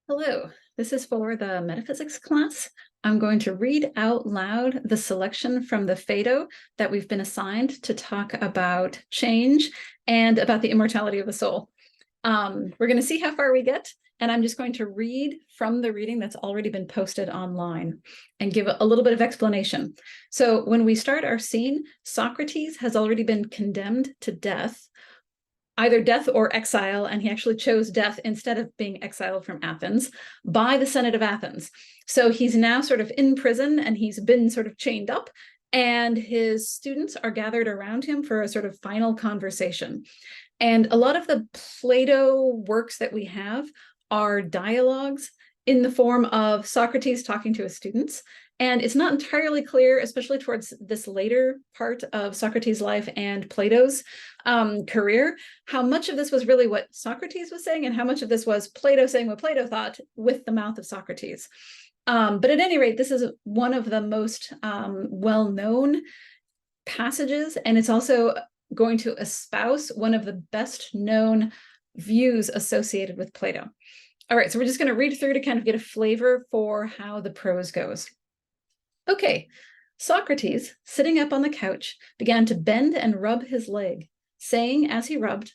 Hello, this is for the Metaphysics class. I'm going to read out loud the selection from the Phaedo that we've been assigned to talk about change and about the immortality of the soul. We're going to see how far we get, and I'm just going to read from the reading that's already been posted online and give a little bit of explanation. So when we start our scene, Socrates has already been condemned to death, either death or exile, and he actually chose death instead of being exiled from Athens by the Senate of Athens. So he's now sort of in prison and he's been sort of chained up, and his students are gathered around him for a sort of final conversation. And a lot of the Plato works that we have are dialogues in the form of Socrates talking to his students. And it's not entirely clear, especially towards this later part of Socrates' life and Plato's career, how much of this was really what Socrates was saying and how much of this was Plato saying what Plato thought with the mouth of Socrates. But at any rate, this is one of the most well-known passages, and it's also going to espouse one of the best known views associated with Plato. All right, so we're just going to read through to kind of get a flavor for how the prose goes. Okay, Socrates, sitting up on the couch, began to bend and rub his leg, saying as he rubbed,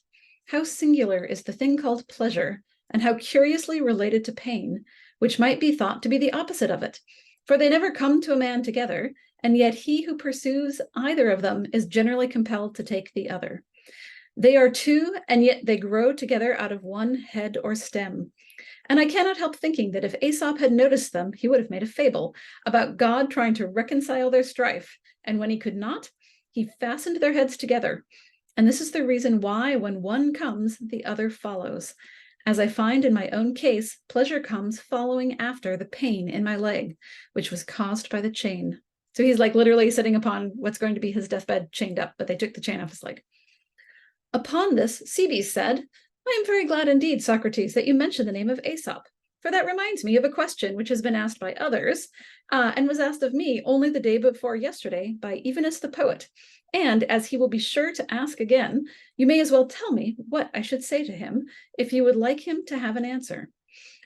"How singular is the thing called pleasure, and how curiously related to pain, which might be thought to be the opposite of it. For they never come to a man together, and yet he who pursues either of them is generally compelled to take the other. They are two, and yet they grow together out of one head or stem. And I cannot help thinking that if Aesop had noticed them, he would have made a fable about God trying to reconcile their strife, and when he could not, he fastened their heads together. And this is the reason why, when one comes, the other follows. As I find in my own case, pleasure comes following after the pain in my leg, which was caused by the chain." So he's like literally sitting upon what's going to be his deathbed, chained up, but they took the chain off his leg. Upon this, Cebes said, "I am very glad indeed, Socrates, that you mentioned the name of Aesop, for that reminds me of a question which has been asked by others, and was asked of me only the day before yesterday by Evenus the poet. And as he will be sure to ask again, you may as well tell me what I should say to him, if you would like him to have an answer.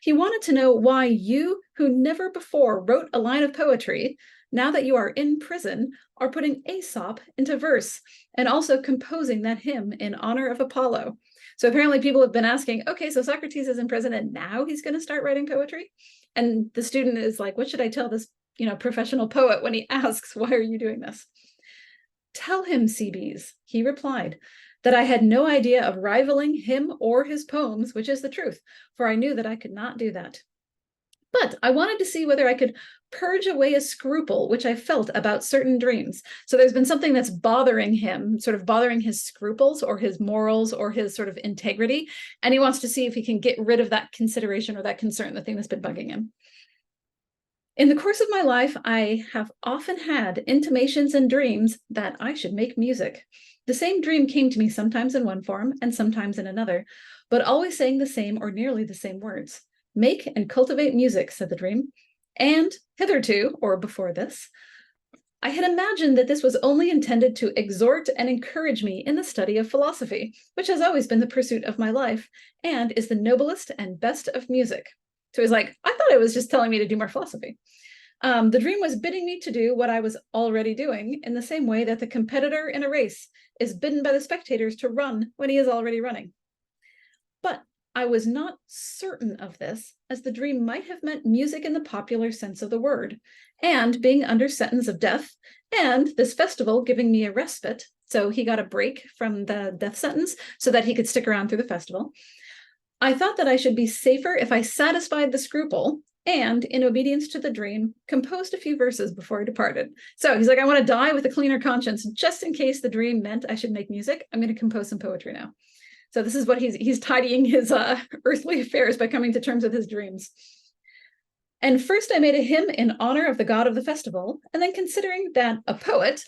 He wanted to know why you, who never before wrote a line of poetry, now that you are in prison, are putting Aesop into verse, and also composing that hymn in honor of Apollo." So apparently people have been asking, okay, so Socrates is in prison and now he's going to start writing poetry? And the student is like, what should I tell this, professional poet when he asks, why are you doing this? "Tell him, Cebes," he replied, "that I had no idea of rivaling him or his poems, which is the truth, for I knew that I could not do that. But I wanted to see whether I could purge away a scruple which I felt about certain dreams." So there's been something that's bothering him, sort of bothering his scruples or his morals or his sort of integrity. And he wants to see if he can get rid of that consideration or that concern, the thing that's been bugging him. "In the course of my life, I have often had intimations and dreams that I should make music. The same dream came to me sometimes in one form and sometimes in another, but always saying the same or nearly the same words. 'Make and cultivate music,' said the dream. And hitherto, or before this, I had imagined that this was only intended to exhort and encourage me in the study of philosophy, which has always been the pursuit of my life, and is the noblest and best of music." So he's like, I thought it was just telling me to do more philosophy. "The dream was bidding me to do what I was already doing, in the same way that the competitor in a race is bidden by the spectators to run when he is already running. But I was not certain of this, as the dream might have meant music in the popular sense of the word, and being under sentence of death, and this festival giving me a respite," so he got a break from the death sentence so that he could stick around through the festival, "I thought that I should be safer if I satisfied the scruple, and, in obedience to the dream, composed a few verses before I departed." So he's like, I want to die with a cleaner conscience, just in case the dream meant I should make music. I'm going to compose some poetry now. So this is what he's tidying his earthly affairs by coming to terms with his dreams. "And first I made a hymn in honor of the god of the festival, and then considering that a poet,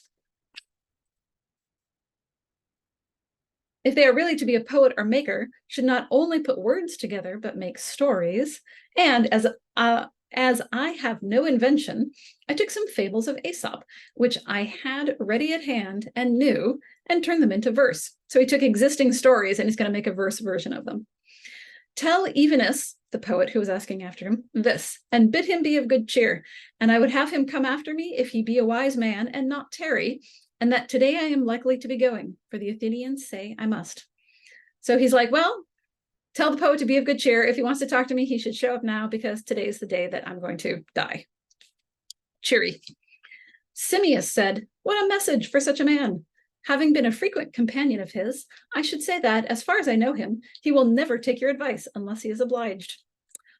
if they are really to be a poet or maker, should not only put words together, but make stories, and as I have no invention, I took some fables of Aesop, which I had ready at hand and knew, and turned them into verse." So he took existing stories and he's going to make a verse version of them. Tell Evenus, the poet who was asking after him, this, and bid him be of good cheer, and I would have him come after me if he be a wise man and not tarry, and that today I am likely to be going, for the Athenians say I must. So he's like, well, tell the poet to be of good cheer. If he wants to talk to me, he should show up now, because today is the day that I'm going to die. Cheery. Simmias said, what a message for such a man. Having been a frequent companion of his, I should say that, as far as I know him, he will never take your advice unless he is obliged.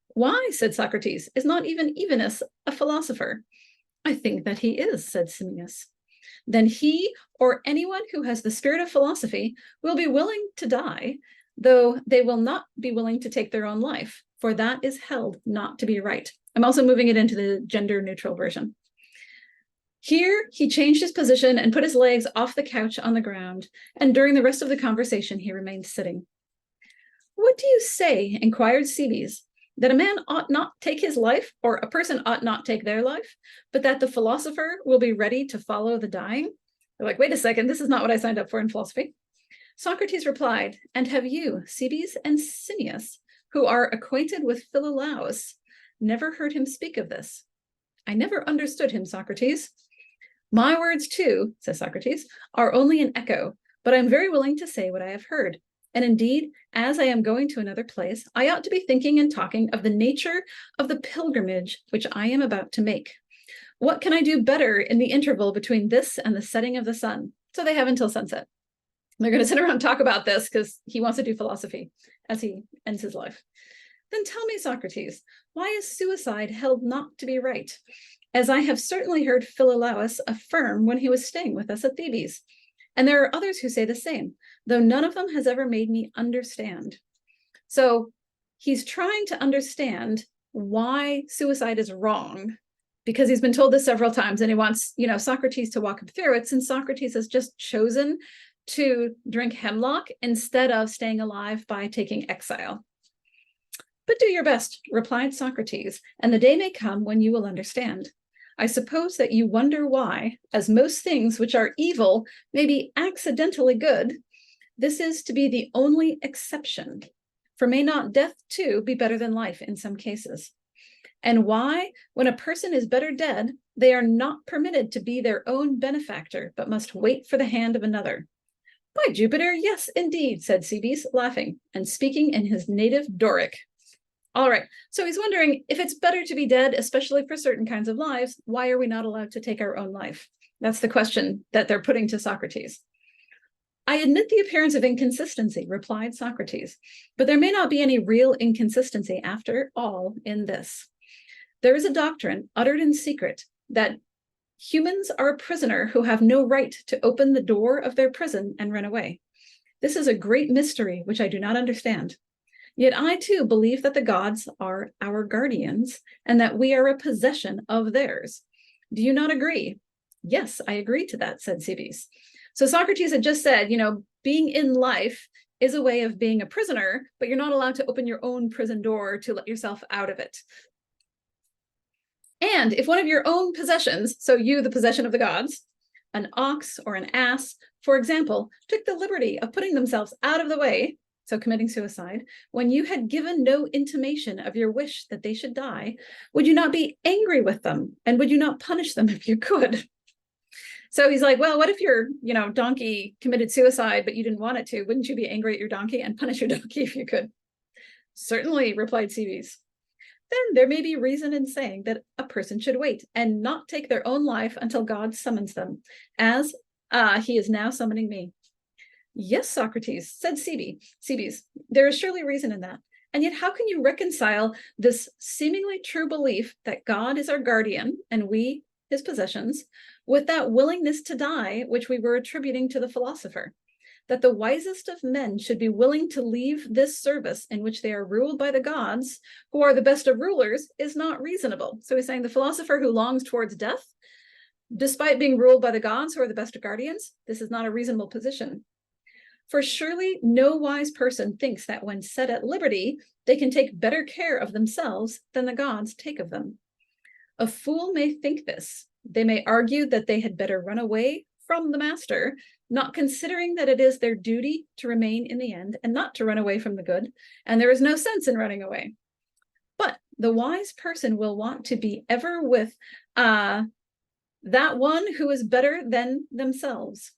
Why, said Socrates, is not even Evenus a philosopher? I think that he is, said Simmias. Then he, or anyone who has the spirit of philosophy, will be willing to die, though they will not be willing to take their own life, for that is held not to be right. I'm also moving it into the gender-neutral version. Here, he changed his position and put his legs off the couch on the ground, and during the rest of the conversation, he remained sitting. What do you say, inquired Cebes, that a man ought not take his life, or a person ought not take their life, but that the philosopher will be ready to follow the dying? They're like, wait a second, this is not what I signed up for in philosophy. Socrates replied, and have you, Cebes and Simmias, who are acquainted with Philolaus, never heard him speak of this? I never understood him, Socrates. My words, too, says Socrates, are only an echo, but I am very willing to say what I have heard. And indeed, as I am going to another place, I ought to be thinking and talking of the nature of the pilgrimage which I am about to make. What can I do better in the interval between this and the setting of the sun? So they have until sunset. They're going to sit around and talk about this because he wants to do philosophy as he ends his life. Then tell me, Socrates, why is suicide held not to be right? As I have certainly heard Philolaus affirm when he was staying with us at Thebes. And there are others who say the same, though none of them has ever made me understand. So he's trying to understand why suicide is wrong, because he's been told this several times, and he wants, Socrates to walk him through it, since Socrates has just chosen to drink hemlock instead of staying alive by taking exile. But do your best, replied Socrates, and the day may come when you will understand. I suppose that you wonder why, as most things which are evil may be accidentally good, this is to be the only exception. For may not death, too, be better than life in some cases? And why, when a person is better dead, they are not permitted to be their own benefactor, but must wait for the hand of another? By Jupiter, yes, indeed, said Cebes, laughing, and speaking in his native Doric. All right, so he's wondering, if it's better to be dead, especially for certain kinds of lives, why are we not allowed to take our own life? That's the question that they're putting to Socrates. I admit the appearance of inconsistency, replied Socrates, but there may not be any real inconsistency after all in this. There is a doctrine uttered in secret that humans are a prisoner who have no right to open the door of their prison and run away. This is a great mystery which I do not understand. Yet I too believe that the gods are our guardians and that we are a possession of theirs. Do you not agree? Yes, I agree to that, said Cebes. So Socrates had just said, being in life is a way of being a prisoner, but you're not allowed to open your own prison door to let yourself out of it. And if one of your own possessions, so you, the possession of the gods, an ox or an ass, for example, took the liberty of putting themselves out of the way, so committing suicide, when you had given no intimation of your wish that they should die, would you not be angry with them? And would you not punish them if you could? So he's like, well, what if your, donkey committed suicide, but you didn't want it to? Wouldn't you be angry at your donkey and punish your donkey if you could? Certainly, replied Cebes. Then there may be reason in saying that a person should wait and not take their own life until God summons them, as he is now summoning me. Yes, Socrates, said Cebes, there is surely reason in that. And yet how can you reconcile this seemingly true belief that God is our guardian and we his possessions with that willingness to die which we were attributing to the philosopher? That the wisest of men should be willing to leave this service in which they are ruled by the gods, who are the best of rulers, is not reasonable. So he's saying the philosopher who longs towards death, despite being ruled by the gods, who are the best of guardians, this is not a reasonable position. For surely no wise person thinks that when set at liberty, they can take better care of themselves than the gods take of them. A fool may think this. They may argue that they had better run away from the master, not considering that it is their duty to remain in the end and not to run away from the good, and there is no sense in running away. But the wise person will want to be ever with that one who is better than themselves.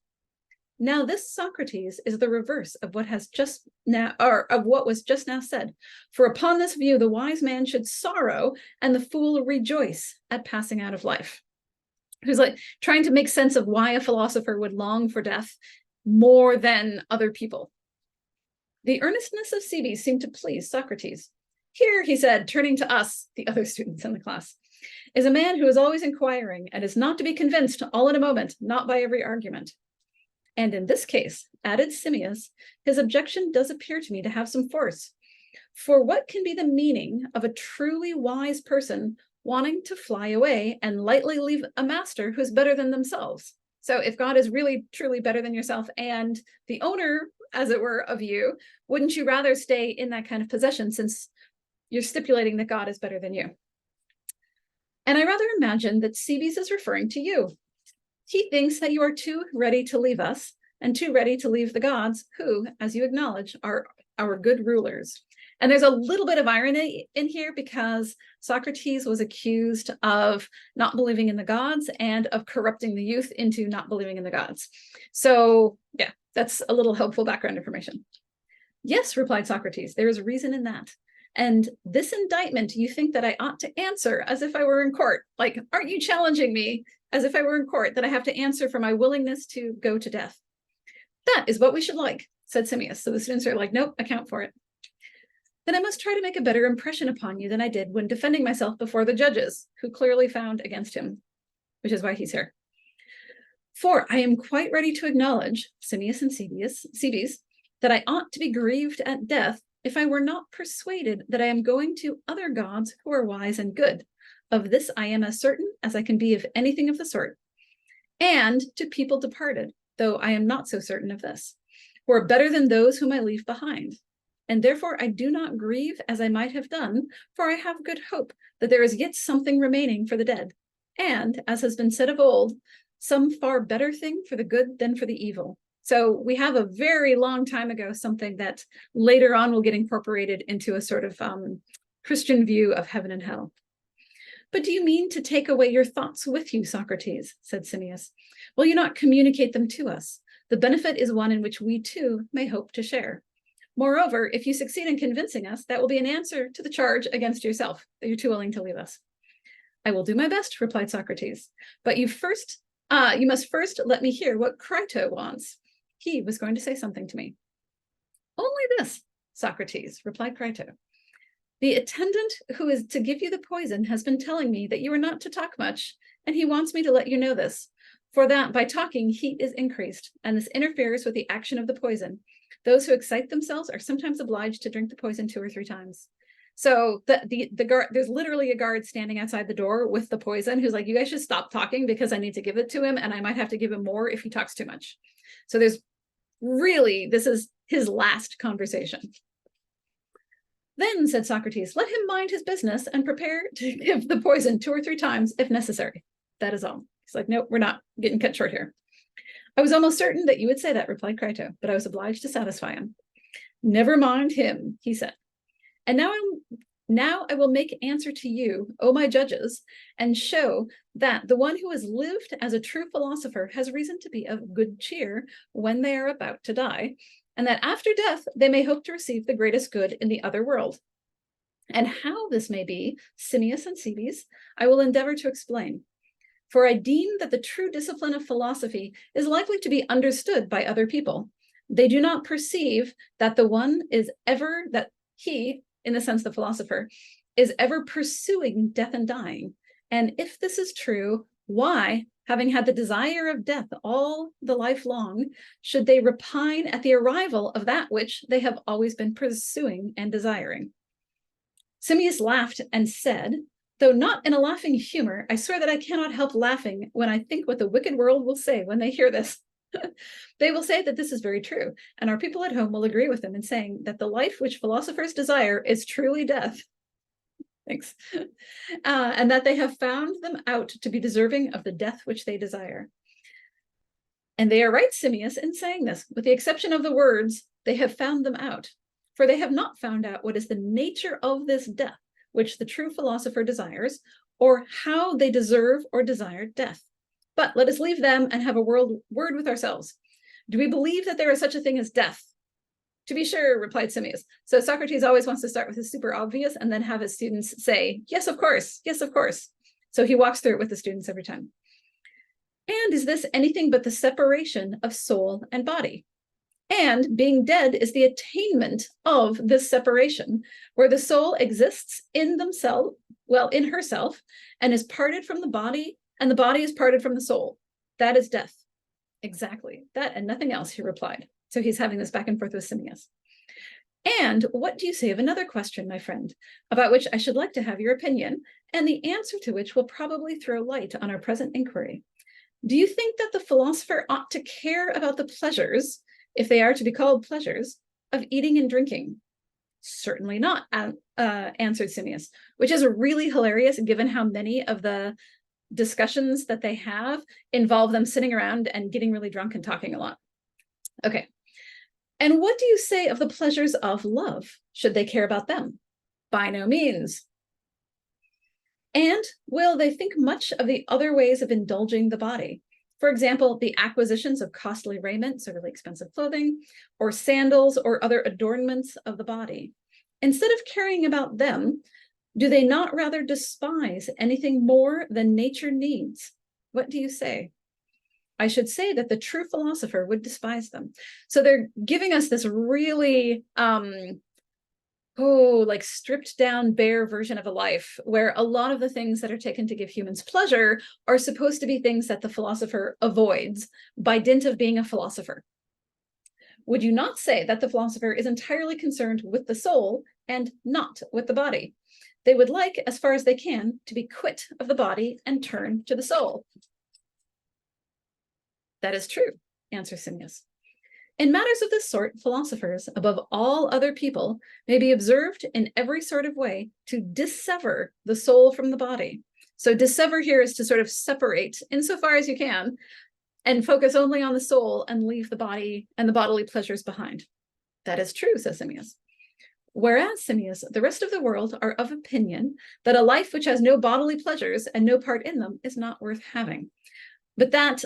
Now this, Socrates, is the reverse of what has just now, or of what was just now said. For upon this view, the wise man should sorrow and the fool rejoice at passing out of life. Who's like trying to make sense of why a philosopher would long for death more than other people. The earnestness of Cebes seemed to please Socrates. Here, he said, turning to us, the other students in the class, is a man who is always inquiring and is not to be convinced all in a moment, not by every argument. And in this case, added Simmias, his objection does appear to me to have some force. For what can be the meaning of a truly wise person wanting to fly away and lightly leave a master who's better than themselves? So if God is really, truly better than yourself and the owner, as it were, of you, wouldn't you rather stay in that kind of possession since you're stipulating that God is better than you? And I rather imagine that Cebes is referring to you. He thinks that you are too ready to leave us and too ready to leave the gods who, as you acknowledge, are our good rulers. And there's a little bit of irony in here because Socrates was accused of not believing in the gods and of corrupting the youth into not believing in the gods. So yeah, that's a little helpful background information. Yes, replied Socrates, there is reason in that. And this indictment you think that I ought to answer as if I were in court. Like, aren't you challenging me as if I were in court that I have to answer for my willingness to go to death? That is what we should like, said Simmias. So the students are like, nope, account for it. Then I must try to make a better impression upon you than I did when defending myself before the judges, who clearly found against him, which is why he's here. For I am quite ready to acknowledge, Simmias and Cebes, that I ought to be grieved at death if I were not persuaded that I am going to other gods who are wise and good. Of this I am as certain as I can be of anything of the sort. And to people departed, though I am not so certain of this, who are better than those whom I leave behind. And therefore I do not grieve as I might have done, for I have good hope that there is yet something remaining for the dead. And, as has been said of old, some far better thing for the good than for the evil. So we have a very long time ago something that later on will get incorporated into a sort of Christian view of heaven and hell. But do you mean to take away your thoughts with you, Socrates, said Simmias? Will you not communicate them to us? The benefit is one in which we too may hope to share. Moreover, if you succeed in convincing us, that will be an answer to the charge against yourself, that you're too willing to leave us. I will do my best, replied Socrates, but you must first let me hear what Crito wants. He was going to say something to me. Only this, Socrates, replied Crito. The attendant who is to give you the poison has been telling me that you are not to talk much, and he wants me to let you know this, for that by talking heat is increased, and this interferes with the action of the poison. Those who excite themselves are sometimes obliged to drink the poison 2 or 3 times. So the guard, there's literally a guard standing outside the door with the poison who's like, you guys should stop talking because I need to give it to him, and I might have to give him more if he talks too much. So this is his last conversation. Then, said Socrates, let him mind his business and prepare to give the poison 2 or 3 times if necessary. That is all. He's like, nope, we're not getting cut short here. I was almost certain that you would say that, replied Crito, but I was obliged to satisfy him. Never mind him, he said. And now I will make answer to you, O my judges, and show that the one who has lived as a true philosopher has reason to be of good cheer when they are about to die, and that after death they may hope to receive the greatest good in the other world. And how this may be, Simmias and Cebes, I will endeavor to explain. For I deem that the true discipline of philosophy is likely to be understood by other people. They do not perceive that that he, in the sense the philosopher, is ever pursuing death and dying. And if this is true, why, having had the desire of death all the life long, should they repine at the arrival of that which they have always been pursuing and desiring? Simmias laughed and said, though not in a laughing humor, I swear that I cannot help laughing when I think what the wicked world will say when they hear this. They will say that this is very true, and our people at home will agree with them in saying that the life which philosophers desire is truly death. Thanks. And that they have found them out to be deserving of the death which they desire. And they are right, Simmias, in saying this. With the exception of the words, they have found them out. For they have not found out what is the nature of this death, which the true philosopher desires, or how they deserve or desire death. But let us leave them and have a word with ourselves. Do we believe that there is such a thing as death? To be sure, replied Simmias. So Socrates always wants to start with the super obvious and then have his students say, yes, of course, yes, of course. So he walks through it with the students every time. And is this anything but the separation of soul and body? And being dead is the attainment of this separation, where the soul exists in themselves, well, in herself, and is parted from the body, and the body is parted from the soul. That is death. Exactly, that and nothing else, he replied. So he's having this back and forth with Simmias. And what do you say of another question, my friend, about which I should like to have your opinion, and the answer to which will probably throw light on our present inquiry? Do you think that the philosopher ought to care about the pleasures, if they are to be called pleasures, of eating and drinking? Certainly not, answered Simmias, which is really hilarious given how many of the discussions that they have involve them sitting around and getting really drunk and talking a lot. Okay. And what do you say of the pleasures of love? Should they care about them? By no means. And will they think much of the other ways of indulging the body? For example, the acquisitions of costly raiment, so really expensive clothing, or sandals or other adornments of the body. Instead of caring about them, do they not rather despise anything more than nature needs? What do you say? I should say that the true philosopher would despise them. So they're giving us this really, like stripped down bare version of a life where a lot of the things that are taken to give humans pleasure are supposed to be things that the philosopher avoids by dint of being a philosopher. Would you not say that the philosopher is entirely concerned with the soul and not with the body? They would like, as far as they can, to be quit of the body and turn to the soul. That is true, answers Simmias. In matters of this sort, philosophers, above all other people, may be observed in every sort of way to dissever the soul from the body. So dissever here is to sort of separate insofar as you can and focus only on the soul and leave the body and the bodily pleasures behind. That is true, says Simmias. Whereas, Simmias, the rest of the world are of opinion that a life which has no bodily pleasures and no part in them is not worth having. But that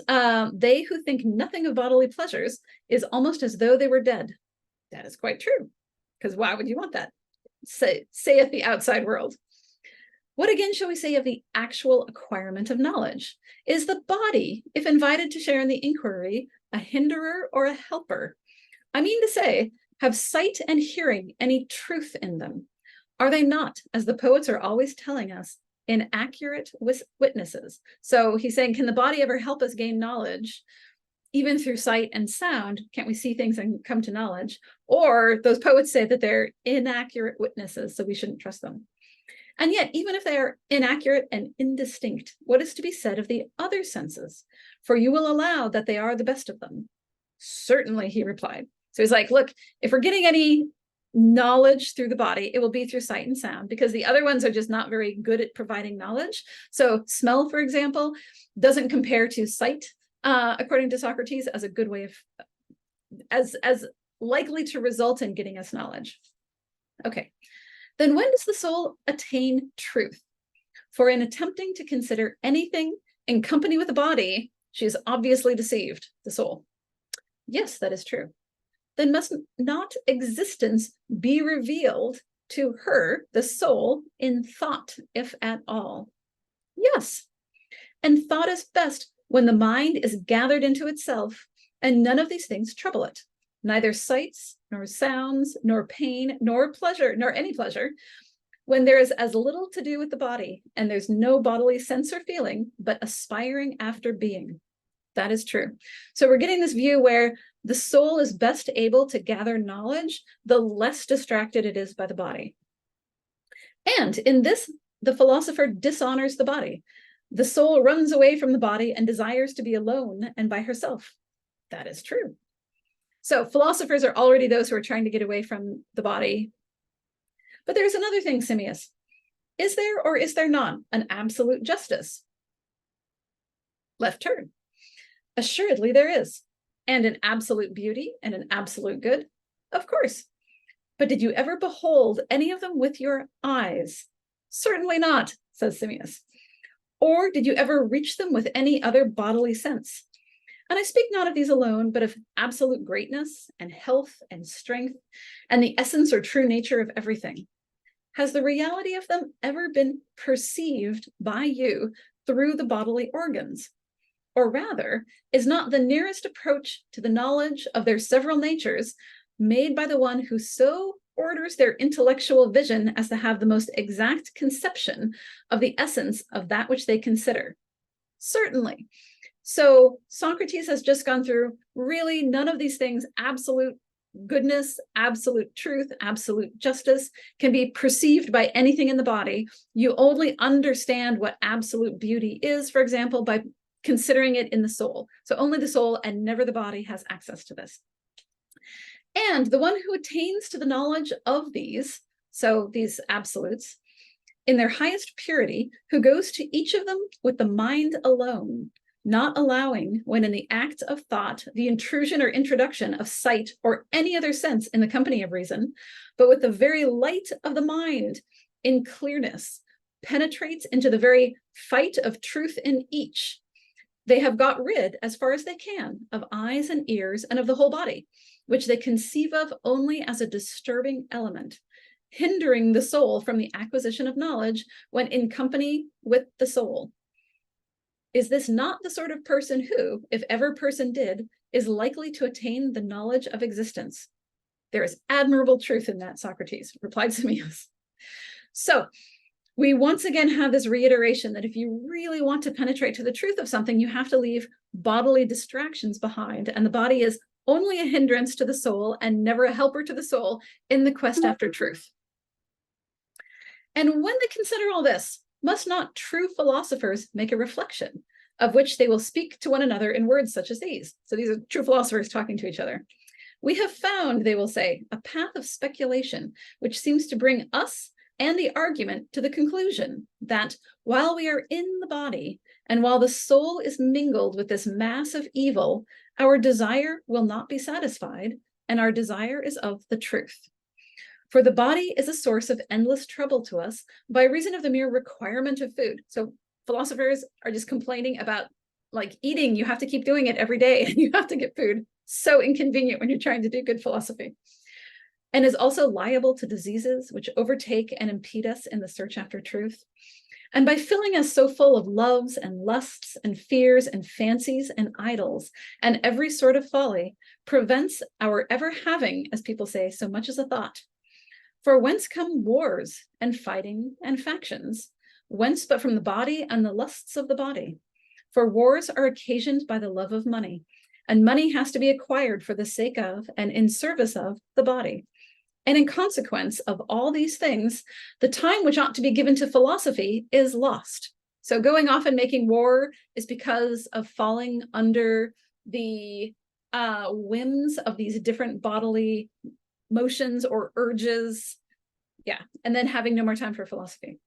they who think nothing of bodily pleasures is almost as though they were dead. That is quite true, because why would you want that? Saith the outside world. What again shall we say of the actual acquirement of knowledge? Is the body, if invited to share in the inquiry, a hinderer or a helper? I mean to say, have sight and hearing any truth in them? Are they not, as the poets are always telling us, inaccurate witnesses? So he's saying, can the body ever help us gain knowledge? Even through sight and sound, can't we see things and come to knowledge? Or those poets say that they're inaccurate witnesses, so we shouldn't trust them. And yet, even if they are inaccurate and indistinct, what is to be said of the other senses? For you will allow that they are the best of them. Certainly, he replied. So he's like, look, if we're getting any knowledge through the body, it will be through sight and sound, because the other ones are just not very good at providing knowledge. So smell, for example, doesn't compare to sight, according to Socrates, as a good way of, as likely to result in getting us knowledge. Okay, then when does the soul attain truth? For in attempting to consider anything in company with the body, she is obviously deceived, the soul. Yes, that is true. Then must not existence be revealed to her, the soul, in thought, if at all? Yes, and thought is best when the mind is gathered into itself, and none of these things trouble it, neither sights, nor sounds, nor pain, nor pleasure, nor any pleasure, when there is as little to do with the body, and there's no bodily sense or feeling, but aspiring after being. That is true. So we're getting this view where the soul is best able to gather knowledge, the less distracted it is by the body. And in this, the philosopher dishonors the body. The soul runs away from the body and desires to be alone and by herself. That is true. So philosophers are already those who are trying to get away from the body. But there's another thing, Simmias. Is there or is there not an absolute justice? Left turn. Assuredly there is. And an absolute beauty and an absolute good? Of course. But did you ever behold any of them with your eyes? Certainly not, says Simmias. Or did you ever reach them with any other bodily sense? And I speak not of these alone, but of absolute greatness and health and strength and the essence or true nature of everything. Has the reality of them ever been perceived by you through the bodily organs? Or rather, is not the nearest approach to the knowledge of their several natures made by the one who so orders their intellectual vision as to have the most exact conception of the essence of that which they consider? Certainly. So Socrates has just gone through really none of these things, absolute goodness, absolute truth, absolute justice, can be perceived by anything in the body. You only understand what absolute beauty is, for example, by considering it in the soul. So only the soul and never the body has access to this. And the one who attains to the knowledge of these, so these absolutes, in their highest purity, who goes to each of them with the mind alone, not allowing, when in the act of thought, the intrusion or introduction of sight or any other sense in the company of reason, but with the very light of the mind in clearness, penetrates into the very fight of truth in each. They have got rid, as far as they can, of eyes and ears and of the whole body, which they conceive of only as a disturbing element, hindering the soul from the acquisition of knowledge when in company with the soul. Is this not the sort of person who, if ever person did, is likely to attain the knowledge of existence? There is admirable truth in that, Socrates, replied Simmias. So we once again have this reiteration that if you really want to penetrate to the truth of something, you have to leave bodily distractions behind, and the body is only a hindrance to the soul and never a helper to the soul in the quest after truth. And when they consider all this, must not true philosophers make a reflection, of which they will speak to one another in words such as these? So these are true philosophers talking to each other. We have found, they will say, a path of speculation, which seems to bring us and the argument to the conclusion that while we are in the body, and while the soul is mingled with this mass of evil, our desire will not be satisfied, and our desire is of the truth. For the body is a source of endless trouble to us by reason of the mere requirement of food. So philosophers are just complaining about, like, eating. You have to keep doing it every day and you have to get food. So inconvenient when you're trying to do good philosophy. And is also liable to diseases which overtake and impede us in the search after truth. And by filling us so full of loves and lusts and fears and fancies and idols and every sort of folly, prevents our ever having, as people say, so much as a thought. For whence come wars and fighting and factions? Whence but from the body and the lusts of the body? For wars are occasioned by the love of money, and money has to be acquired for the sake of and in service of the body. And in consequence of all these things, the time which ought to be given to philosophy is lost. So going off and making war is because of falling under the whims of these different bodily motions or urges. Yeah, and then having no more time for philosophy.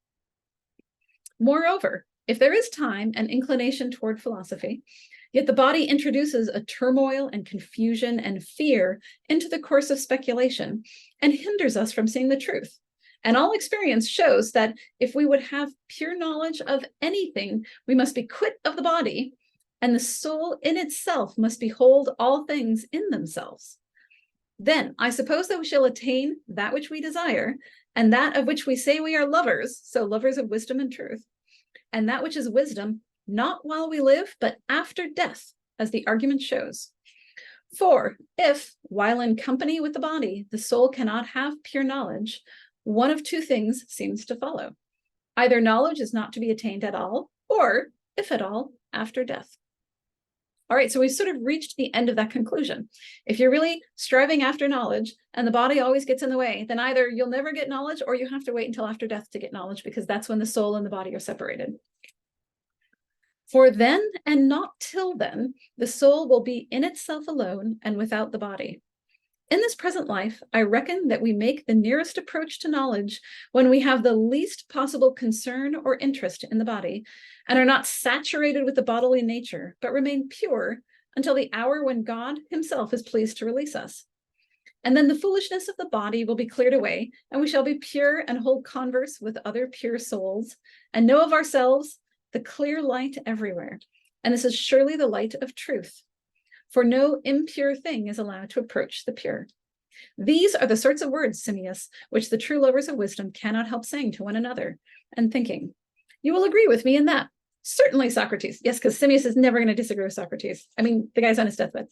Moreover, if there is time and inclination toward philosophy, yet the body introduces a turmoil and confusion and fear into the course of speculation and hinders us from seeing the truth. And all experience shows that if we would have pure knowledge of anything, we must be quit of the body, and the soul in itself must behold all things in themselves. Then I suppose that we shall attain that which we desire, and that of which we say we are lovers, so lovers of wisdom and truth, and that which is wisdom, not while we live, but after death, as the argument shows. For if, while in company with the body, the soul cannot have pure knowledge, one of two things seems to follow. Either knowledge is not to be attained at all, or, if at all, after death. All right, so we've sort of reached the end of that conclusion. If you're really striving after knowledge and the body always gets in the way, then either you'll never get knowledge or you have to wait until after death to get knowledge, because that's when the soul and the body are separated. For then and not till then, the soul will be in itself alone and without the body. In this present life, I reckon that we make the nearest approach to knowledge when we have the least possible concern or interest in the body, and are not saturated with the bodily nature, but remain pure until the hour when God himself is pleased to release us. And then the foolishness of the body will be cleared away, and we shall be pure and hold converse with other pure souls, and know of ourselves the clear light everywhere. And this is surely the light of truth. For no impure thing is allowed to approach the pure. These are the sorts of words, Simmias, which the true lovers of wisdom cannot help saying to one another, and thinking, you will agree with me in that. Certainly, Socrates. Yes, because Simmias is never going to disagree with Socrates. I mean, the guy's on his deathbed.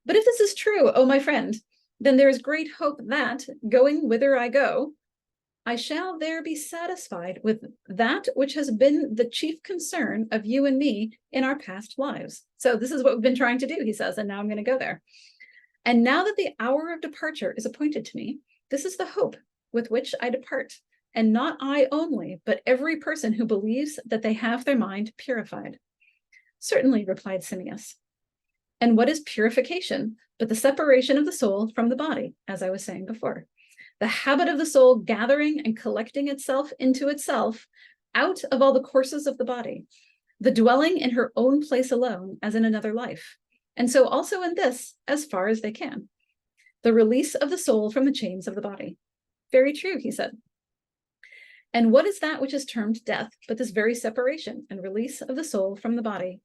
But if this is true, oh, my friend, then there is great hope that, going whither I go, I shall there be satisfied with that which has been the chief concern of you and me in our past lives. So this is what we've been trying to do, he says, and now I'm going to go there. And now that the hour of departure is appointed to me, this is the hope with which I depart, and not I only, but every person who believes that they have their mind purified. Certainly, replied Simmias. And what is purification but the separation of the soul from the body, as I was saying before? The habit of the soul gathering and collecting itself into itself out of all the courses of the body, the dwelling in her own place alone as in another life, and so also in this as far as they can. The release of the soul from the chains of the body. Very true, he said. And what is that which is termed death but this very separation and release of the soul from the body?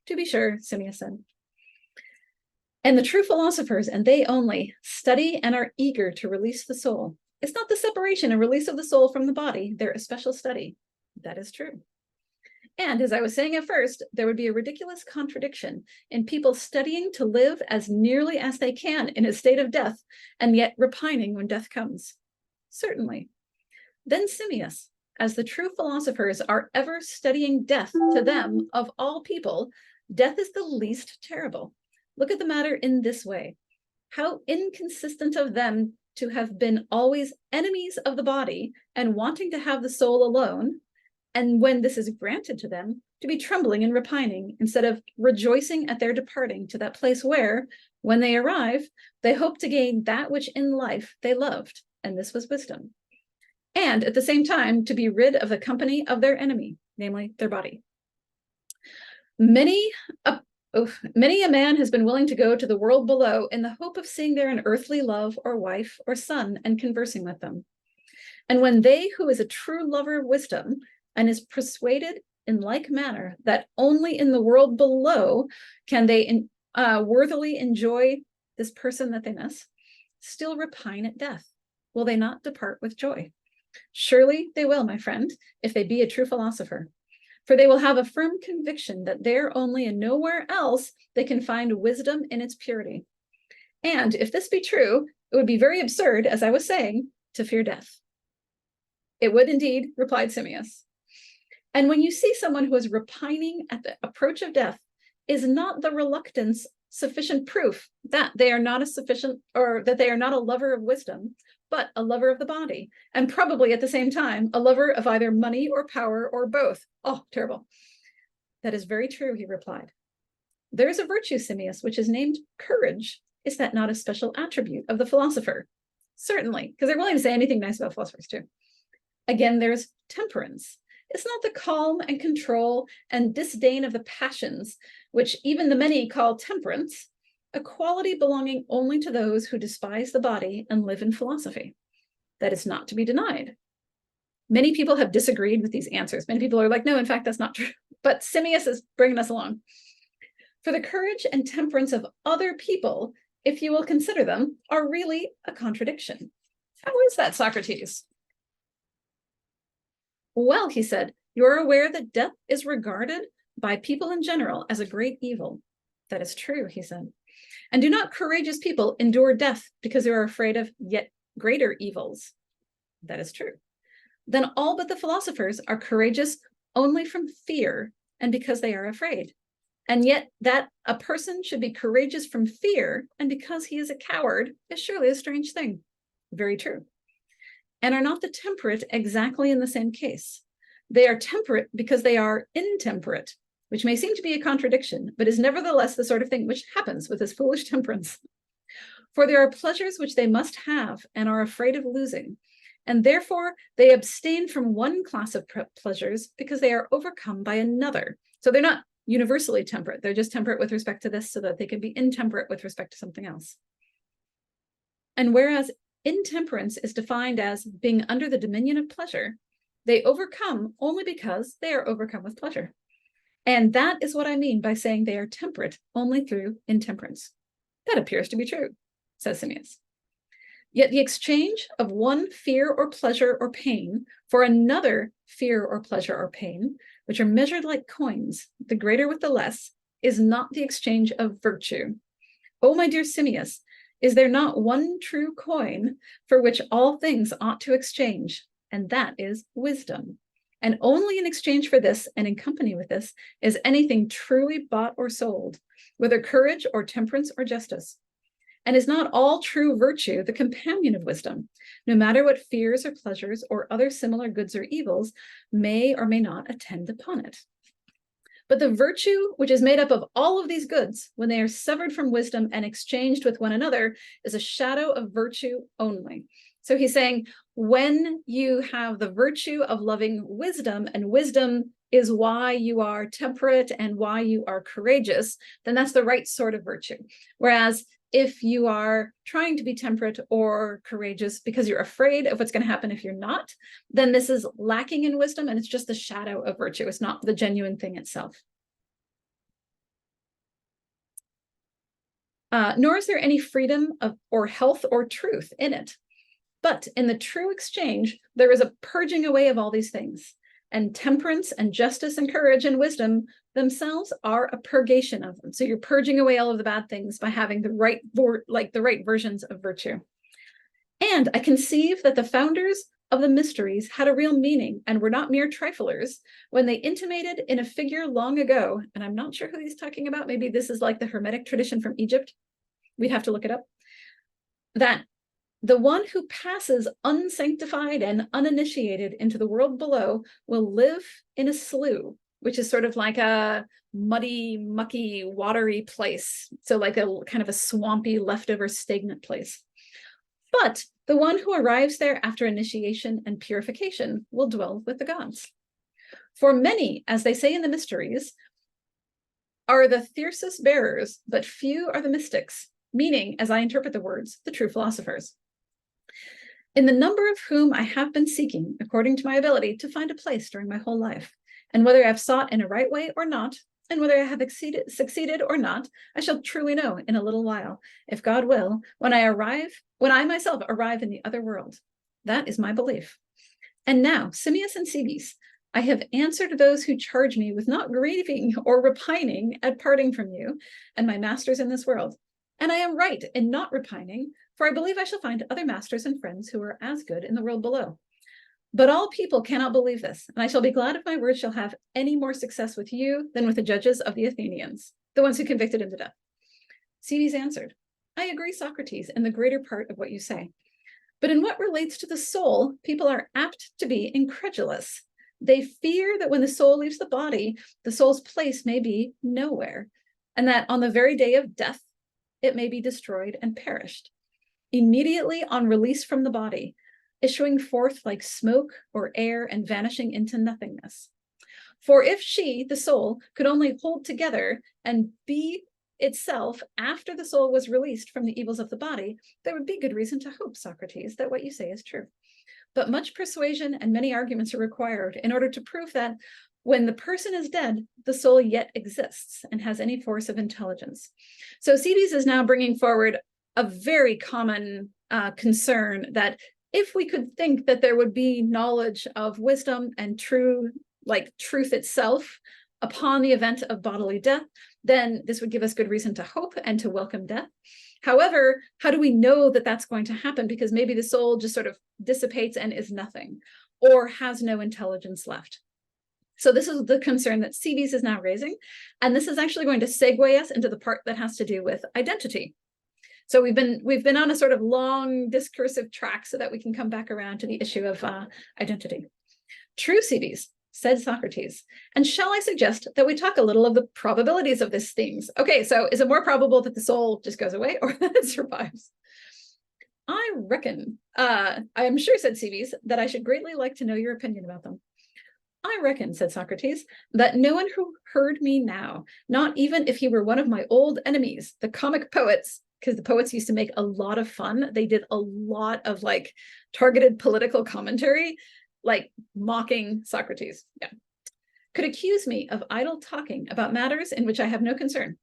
To be sure, Simmias said. And the true philosophers, and they only, study and are eager to release the soul. It's not the separation and release of the soul from the body, their especial study. That is true. And as I was saying at first, there would be a ridiculous contradiction in people studying to live as nearly as they can in a state of death, and yet repining when death comes. Certainly. Then Simmias, as the true philosophers are ever studying death to them of all people, death is the least terrible. Look at the matter in this way. How inconsistent of them to have been always enemies of the body and wanting to have the soul alone, and when this is granted to them, to be trembling and repining, instead of rejoicing at their departing to that place where, when they arrive, they hope to gain that which in life they loved, and this was wisdom. And at the same time, to be rid of the company of their enemy, namely their body. Many a man has been willing to go to the world below in the hope of seeing there an earthly love or wife or son and conversing with them. And when they who is a true lover of wisdom and is persuaded in like manner that only in the world below can they worthily enjoy this person that they miss, still repine at death, will they not depart with joy? Surely they will, my friend, if they be a true philosopher. For they will have a firm conviction that there only and nowhere else they can find wisdom in its purity. And if this be true, it would be very absurd, as I was saying, to fear death. It would indeed, replied Simmias. And when you see someone who is repining at the approach of death, is not the reluctance sufficient proof that they are not that they are not a lover of wisdom, but a lover of the body, and probably at the same time, a lover of either money or power or both? Oh, terrible. That is very true, he replied. There is a virtue, Simmias, which is named courage. Is that not a special attribute of the philosopher? Certainly, because they're willing to say anything nice about philosophers too. Again, there's temperance. It's not the calm and control and disdain of the passions, which even the many call temperance, a quality belonging only to those who despise the body and live in philosophy. That is not to be denied. Many people have disagreed with these answers. Many people are like, no, in fact, that's not true. But Simmias is bringing us along. For the courage and temperance of other people, if you will consider them, are really a contradiction. How is that, Socrates? Well, he said, you're aware that death is regarded by people in general as a great evil. That is true, he said. And do not courageous people endure death because they are afraid of yet greater evils? That is true. Then all but the philosophers are courageous only from fear and because they are afraid. And yet that a person should be courageous from fear and because he is a coward is surely a strange thing. Very true. And are not the temperate exactly in the same case? They are temperate because they are intemperate, which may seem to be a contradiction, but is nevertheless the sort of thing which happens with this foolish temperance. For there are pleasures which they must have and are afraid of losing, and therefore they abstain from one class of pleasures because they are overcome by another. So they're not universally temperate. They're just temperate with respect to this so that they can be intemperate with respect to something else. And whereas intemperance is defined as being under the dominion of pleasure, they overcome only because they are overcome with pleasure. And that is what I mean by saying they are temperate only through intemperance. That appears to be true, says Simmias. Yet the exchange of one fear or pleasure or pain for another fear or pleasure or pain, which are measured like coins, the greater with the less, is not the exchange of virtue. Oh, my dear Simmias, is there not one true coin for which all things ought to exchange? And that is wisdom. And only in exchange for this and in company with this is anything truly bought or sold, whether courage or temperance or justice. And is not all true virtue the companion of wisdom, no matter what fears or pleasures or other similar goods or evils may or may not attend upon it? But the virtue which is made up of all of these goods, when they are severed from wisdom and exchanged with one another, is a shadow of virtue only. So he's saying, when you have the virtue of loving wisdom, and wisdom is why you are temperate and why you are courageous, then that's the right sort of virtue. Whereas if you are trying to be temperate or courageous because you're afraid of what's going to happen if you're not, then this is lacking in wisdom, and it's just the shadow of virtue. It's not the genuine thing itself. Nor is there any freedom of or health or truth in it. But in the true exchange, there is a purging away of all these things. And temperance and justice and courage and wisdom themselves are a purgation of them. So you're purging away all of the bad things by having the right versions of virtue. And I conceive that the founders of the mysteries had a real meaning and were not mere triflers when they intimated in a figure long ago, and I'm not sure who he's talking about, maybe this is like the Hermetic tradition from Egypt, we'd have to look it up, that the one who passes unsanctified and uninitiated into the world below will live in a slough, which is sort of like a muddy, mucky, watery place. So like a kind of a swampy, leftover, stagnant place. But the one who arrives there after initiation and purification will dwell with the gods. For many, as they say in the mysteries, are the thyrsus bearers, but few are the mystics, meaning, as I interpret the words, the true philosophers. In the number of whom I have been seeking, according to my ability, to find a place during my whole life, and whether I have sought in a right way or not, and whether I have succeeded or not, I shall truly know in a little while, if God will, when I myself arrive in the other world. That is my belief. And now, Simmias and Cebes, I have answered those who charge me with not grieving or repining at parting from you and my masters in this world. And I am right in not repining, for I believe I shall find other masters and friends who are as good in the world below. But all people cannot believe this, and I shall be glad if my words shall have any more success with you than with the judges of the Athenians, the ones who convicted him to death. Cebes answered, I agree, Socrates, in the greater part of what you say. But in what relates to the soul, people are apt to be incredulous. They fear that when the soul leaves the body, the soul's place may be nowhere, and that on the very day of death, it may be destroyed and perished. Immediately on release from the body, issuing forth like smoke or air and vanishing into nothingness. For if she, the soul, could only hold together and be itself after the soul was released from the evils of the body, there would be good reason to hope, Socrates, that what you say is true. But much persuasion and many arguments are required in order to prove that when the person is dead, the soul yet exists and has any force of intelligence. So Cebes is now bringing forward a very common concern that if we could think that there would be knowledge of wisdom and truth itself upon the event of bodily death, then this would give us good reason to hope and to welcome death. However, how do we know that that's going to happen? Because maybe the soul just sort of dissipates and is nothing, or has no intelligence left. So this is the concern that Cebes is now raising, and this is actually going to segue us into the part that has to do with identity. So we've been on a sort of long discursive track so that we can come back around to the issue of identity. True, Cebes, said Socrates, and shall I suggest that we talk a little of the probabilities of these things? Okay, so is it more probable that the soul just goes away or that it survives? I reckon, I am sure, said Cebes, that I should greatly like to know your opinion about them. I reckon, said Socrates, that no one who heard me now, not even if he were one of my old enemies, the comic poets, because the poets used to make a lot of fun. They did a lot of like targeted political commentary, like mocking Socrates. Yeah. Could accuse me of idle talking about matters in which I have no concern.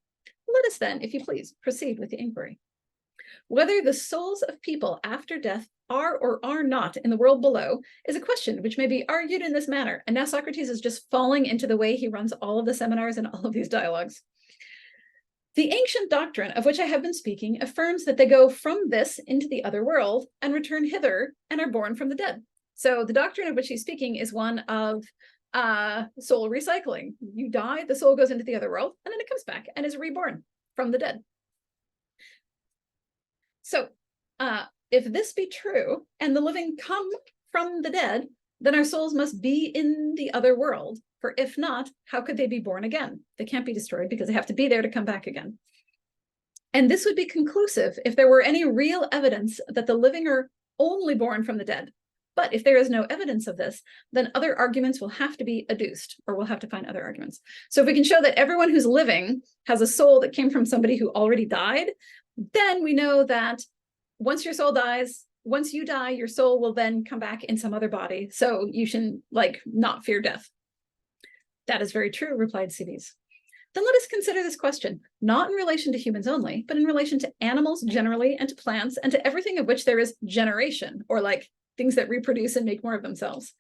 Let us then, if you please, proceed with the inquiry. Whether the souls of people after death are or are not in the world below is a question which may be argued in this manner. And now Socrates is just falling into the way he runs all of the seminars and all of these dialogues. The ancient doctrine of which I have been speaking affirms that they go from this into the other world and return hither and are born from the dead. So the doctrine of which he's speaking is one of soul recycling. You die, the soul goes into the other world, and then it comes back and is reborn from the dead. So if this be true, and the living come from the dead, then our souls must be in the other world. For if not, how could they be born again? They can't be destroyed because they have to be there to come back again. And this would be conclusive if there were any real evidence that the living are only born from the dead. But if there is no evidence of this, then other arguments will have to be adduced, or we'll have to find other arguments. So if we can show that everyone who's living has a soul that came from somebody who already died, then we know that once your soul dies, once you die, your soul will then come back in some other body. So you should not fear death. That is very true, replied Cebes. Then let us consider this question, not in relation to humans only, but in relation to animals generally and to plants and to everything of which there is generation, or things that reproduce and make more of themselves.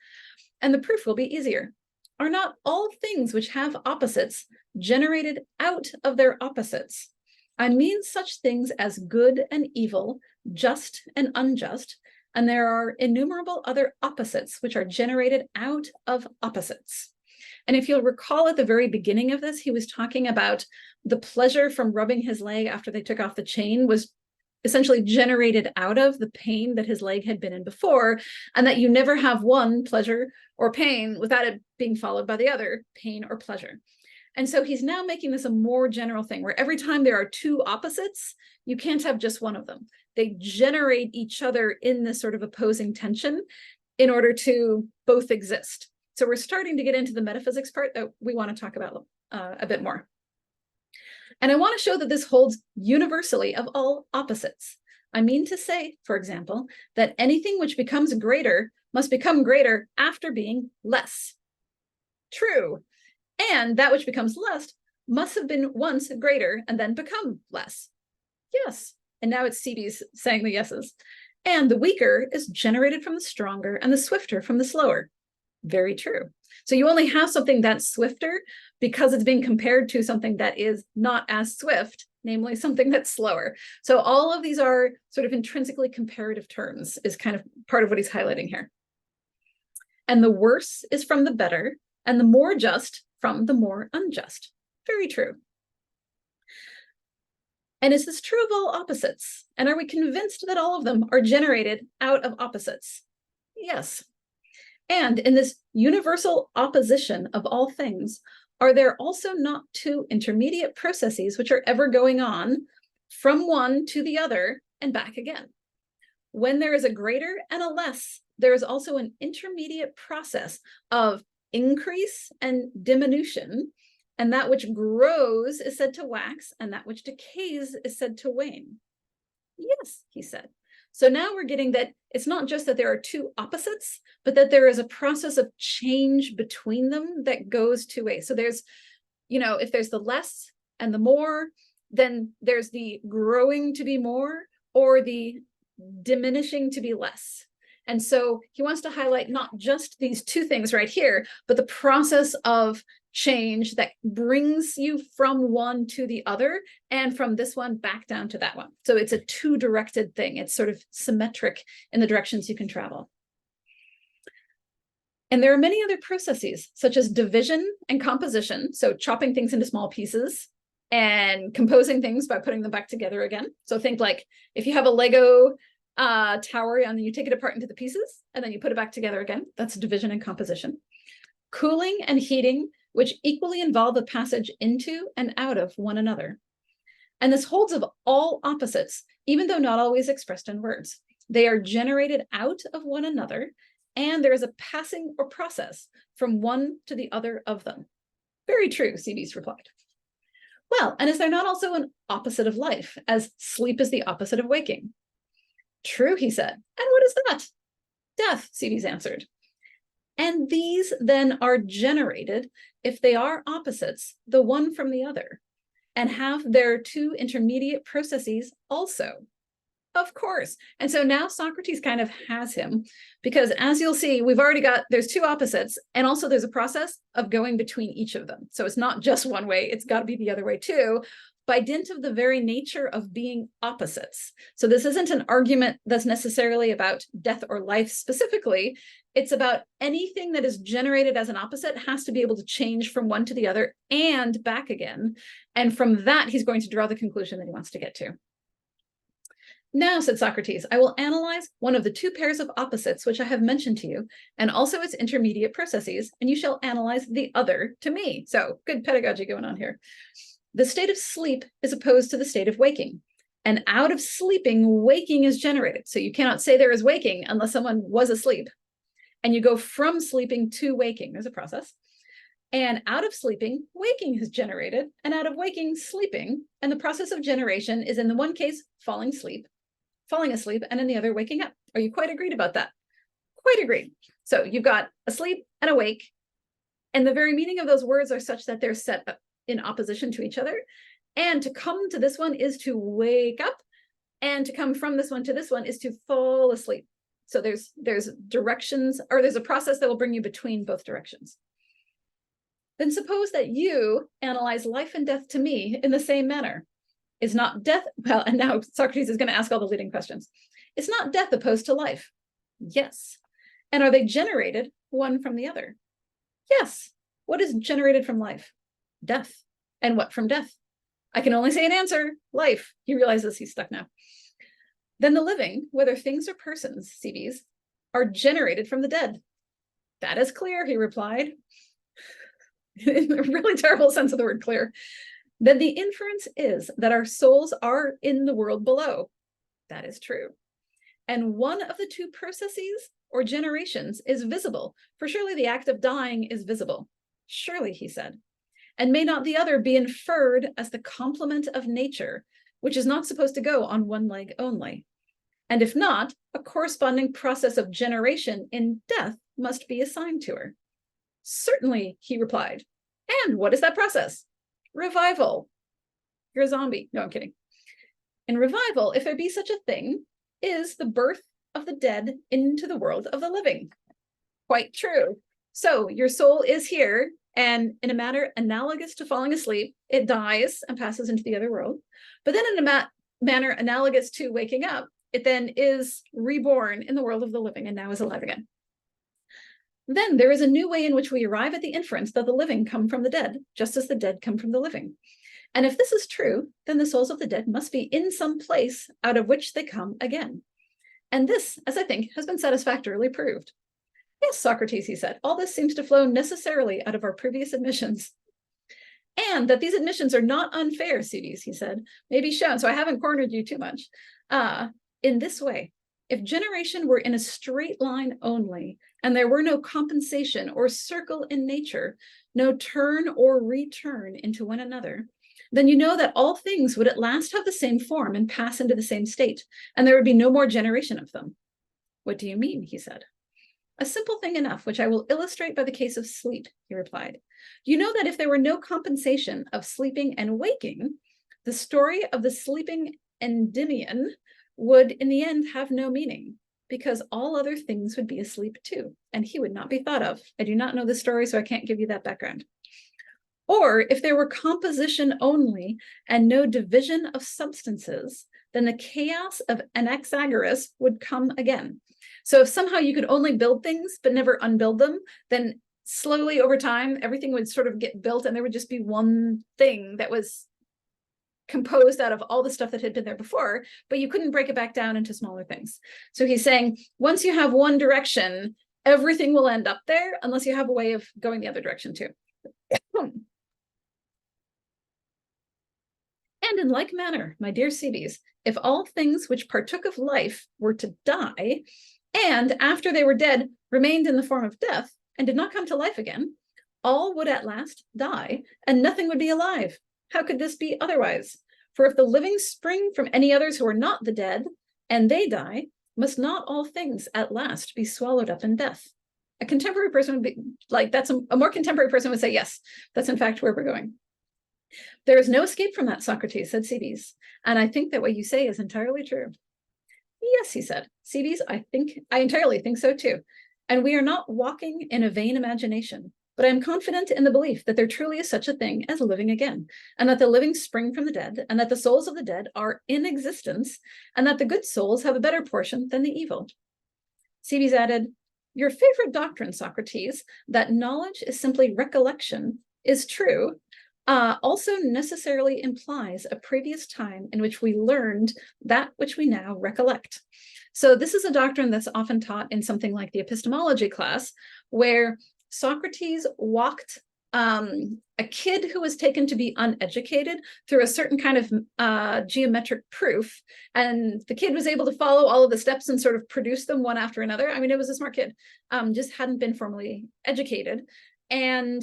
And the proof will be easier. Are not all things which have opposites generated out of their opposites? I mean such things as good and evil, just and unjust, and there are innumerable other opposites which are generated out of opposites. And if you'll recall at the very beginning of this, he was talking about the pleasure from rubbing his leg after they took off the chain was essentially generated out of the pain that his leg had been in before, and that you never have one pleasure or pain without it being followed by the other, pain or pleasure. And so he's now making this a more general thing where every time there are two opposites, you can't have just one of them. They generate each other in this sort of opposing tension in order to both exist. So we're starting to get into the metaphysics part that we want to talk about a bit more. And I want to show that this holds universally of all opposites. I mean to say, for example, that anything which becomes greater must become greater after being less. True. And that which becomes less must have been once greater and then become less. Yes. And now it's Cebes saying the yeses. And the weaker is generated from the stronger and the swifter from the slower. Very true. So you only have something that's swifter because it's being compared to something that is not as swift, namely something that's slower. So all of these are sort of intrinsically comparative terms is kind of part of what he's highlighting here. And the worse is from the better, and the more just from the more unjust. Very true. And is this true of all opposites? And are we convinced that all of them are generated out of opposites? Yes. And in this universal opposition of all things, are there also not two intermediate processes which are ever going on from one to the other and back again? When there is a greater and a less, there is also an intermediate process of increase and diminution, and that which grows is said to wax, and that which decays is said to wane. Yes, he said. So now we're getting that it's not just that there are two opposites, but that there is a process of change between them that goes two ways. So there's, if there's the less and the more, then there's the growing to be more or the diminishing to be less. And so he wants to highlight not just these two things right here, but the process of change that brings you from one to the other and from this one back down to that one. So it's a two-directed thing. It's sort of symmetric in the directions you can travel. And there are many other processes, such as division and composition, so chopping things into small pieces and composing things by putting them back together again. So think like if you have a Lego tower and then you take it apart into the pieces and then you put it back together again, that's division and composition. Cooling and heating, which equally involve the passage into and out of one another. And this holds of all opposites, even though not always expressed in words. They are generated out of one another and there is a passing or process from one to the other of them. Very true, Cebes replied. Well, and is there not also an opposite of life, as sleep is the opposite of waking? True, he said. And what is that? Death, Cebes answered. And these then are generated, if they are opposites, the one from the other, and have their two intermediate processes also. Of course. And so now Socrates kind of has him, because as you'll see, we've already got, there's two opposites, and also there's a process of going between each of them. So it's not just one way, it's got to be the other way too, by dint of the very nature of being opposites. So this isn't an argument that's necessarily about death or life specifically. It's about anything that is generated as an opposite has to be able to change from one to the other and back again. And from that, he's going to draw the conclusion that he wants to get to. Now, said Socrates, I will analyze one of the two pairs of opposites which I have mentioned to you, and also its intermediate processes, and you shall analyze the other to me. So good pedagogy going on here. The state of sleep is opposed to the state of waking, and out of sleeping, waking is generated. So you cannot say there is waking unless someone was asleep. And you go from sleeping to waking. There's a process. And out of sleeping, waking is generated, and out of waking, sleeping. And the process of generation is in the one case, falling asleep, and in the other, waking up. Are you quite agreed about that? Quite agreed. So you've got asleep and awake, and the very meaning of those words are such that they're set in opposition to each other. And to come to this one is to wake up, and to come from this one to this one is to fall asleep. So there's directions, or there's a process that will bring you between both directions. Then suppose that you analyze life and death to me in the same manner. Is not death, well, and now Socrates is going to ask all the leading questions. Is not death opposed to life? Yes. And are they generated one from the other? Yes. What is generated from life? Death. And what from death? I can only say an answer, life. He realizes he's stuck now. Then the living, whether things or persons, Cebes, are generated from the dead. That is clear, he replied. In a really terrible sense of the word clear. Then the inference is that our souls are in the world below. That is true. And one of the two processes or generations is visible, for surely the act of dying is visible. Surely, he said. And may not the other be inferred as the complement of nature, which is not supposed to go on one leg only? And if not, a corresponding process of generation in death must be assigned to her. Certainly, he replied. And what is that process? Revival. You're a zombie. No, I'm kidding. In revival, if there be such a thing, is the birth of the dead into the world of the living. Quite true. So your soul is here, and in a manner analogous to falling asleep, it dies and passes into the other world. But then in a manner analogous to waking up, it then is reborn in the world of the living and now is alive again. Then there is a new way in which we arrive at the inference that the living come from the dead, just as the dead come from the living. And if this is true, then the souls of the dead must be in some place out of which they come again. And this, as I think, has been satisfactorily proved. Yes, Socrates, he said, all this seems to flow necessarily out of our previous admissions. And that these admissions are not unfair, Cebes, he said, may be shown. So I haven't cornered you too much. In this way, if generation were in a straight line only, and there were no compensation or circle in nature, no turn or return into one another, then you know that all things would at last have the same form and pass into the same state, and there would be no more generation of them. What do you mean? He said. A simple thing enough, which I will illustrate by the case of sleep, he replied. You know that if there were no compensation of sleeping and waking, the story of the sleeping Endymion would in the end have no meaning, because all other things would be asleep too, and he would not be thought of. I do not know the story, so I can't give you that background. Or if there were composition only and no division of substances, then the chaos of Anaxagoras would come again. So if somehow you could only build things but never unbuild them, then slowly over time, everything would sort of get built and there would just be one thing that was composed out of all the stuff that had been there before, but you couldn't break it back down into smaller things. So he's saying, once you have one direction, everything will end up there unless you have a way of going the other direction too. And in like manner, my dear Cebes, if all things which partook of life were to die, and after they were dead, remained in the form of death and did not come to life again, all would at last die, and nothing would be alive. How could this be otherwise? For if the living spring from any others who are not the dead, and they die, must not all things at last be swallowed up in death? A contemporary person would be like, that's a more contemporary person would say, yes, that's in fact where we're going. There is no escape from that, Socrates, said Cebes, and I think that what you say is entirely true. Yes, he said, Cebes, I entirely think so too. And we are not walking in a vain imagination, but I am confident in the belief that there truly is such a thing as living again, and that the living spring from the dead, and that the souls of the dead are in existence, and that the good souls have a better portion than the evil. Cebes added, your favorite doctrine, Socrates, that knowledge is simply recollection, is true, also necessarily implies a previous time in which we learned that which we now recollect. So this is a doctrine that's often taught in something like the epistemology class, where Socrates walked a kid who was taken to be uneducated through a certain kind of geometric proof, and the kid was able to follow all of the steps and sort of produce them one after another. I mean, it was a smart kid, just hadn't been formally educated. And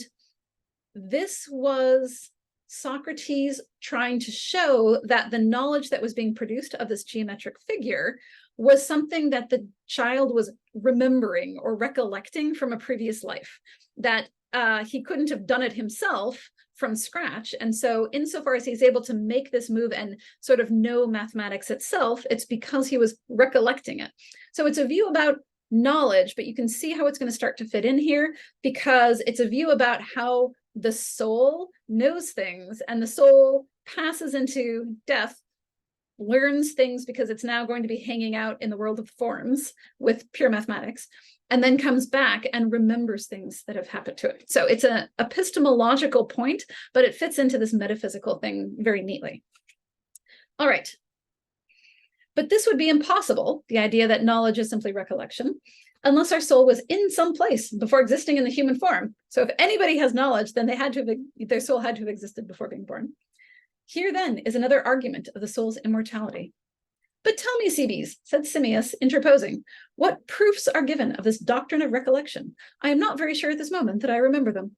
this was Socrates trying to show that the knowledge that was being produced of this geometric figure was something that the child was remembering or recollecting from a previous life, that he couldn't have done it himself from scratch. And so insofar as he's able to make this move and sort of know mathematics itself, it's because he was recollecting it. So it's a view about knowledge, but you can see how it's going to start to fit in here, because it's a view about how the soul knows things, and the soul passes into death, learns things because it's now going to be hanging out in the world of forms with pure mathematics, and then comes back and remembers things that have happened to it. So it's an epistemological point, but it fits into this metaphysical thing very neatly. All right. But this would be impossible, the idea that knowledge is simply recollection, unless our soul was in some place before existing in the human form. So if anybody has knowledge, then their soul had to have existed before being born. Here then is another argument of the soul's immortality. But tell me, Cebes, said Simmias, interposing, what proofs are given of this doctrine of recollection? I am not very sure at this moment that I remember them.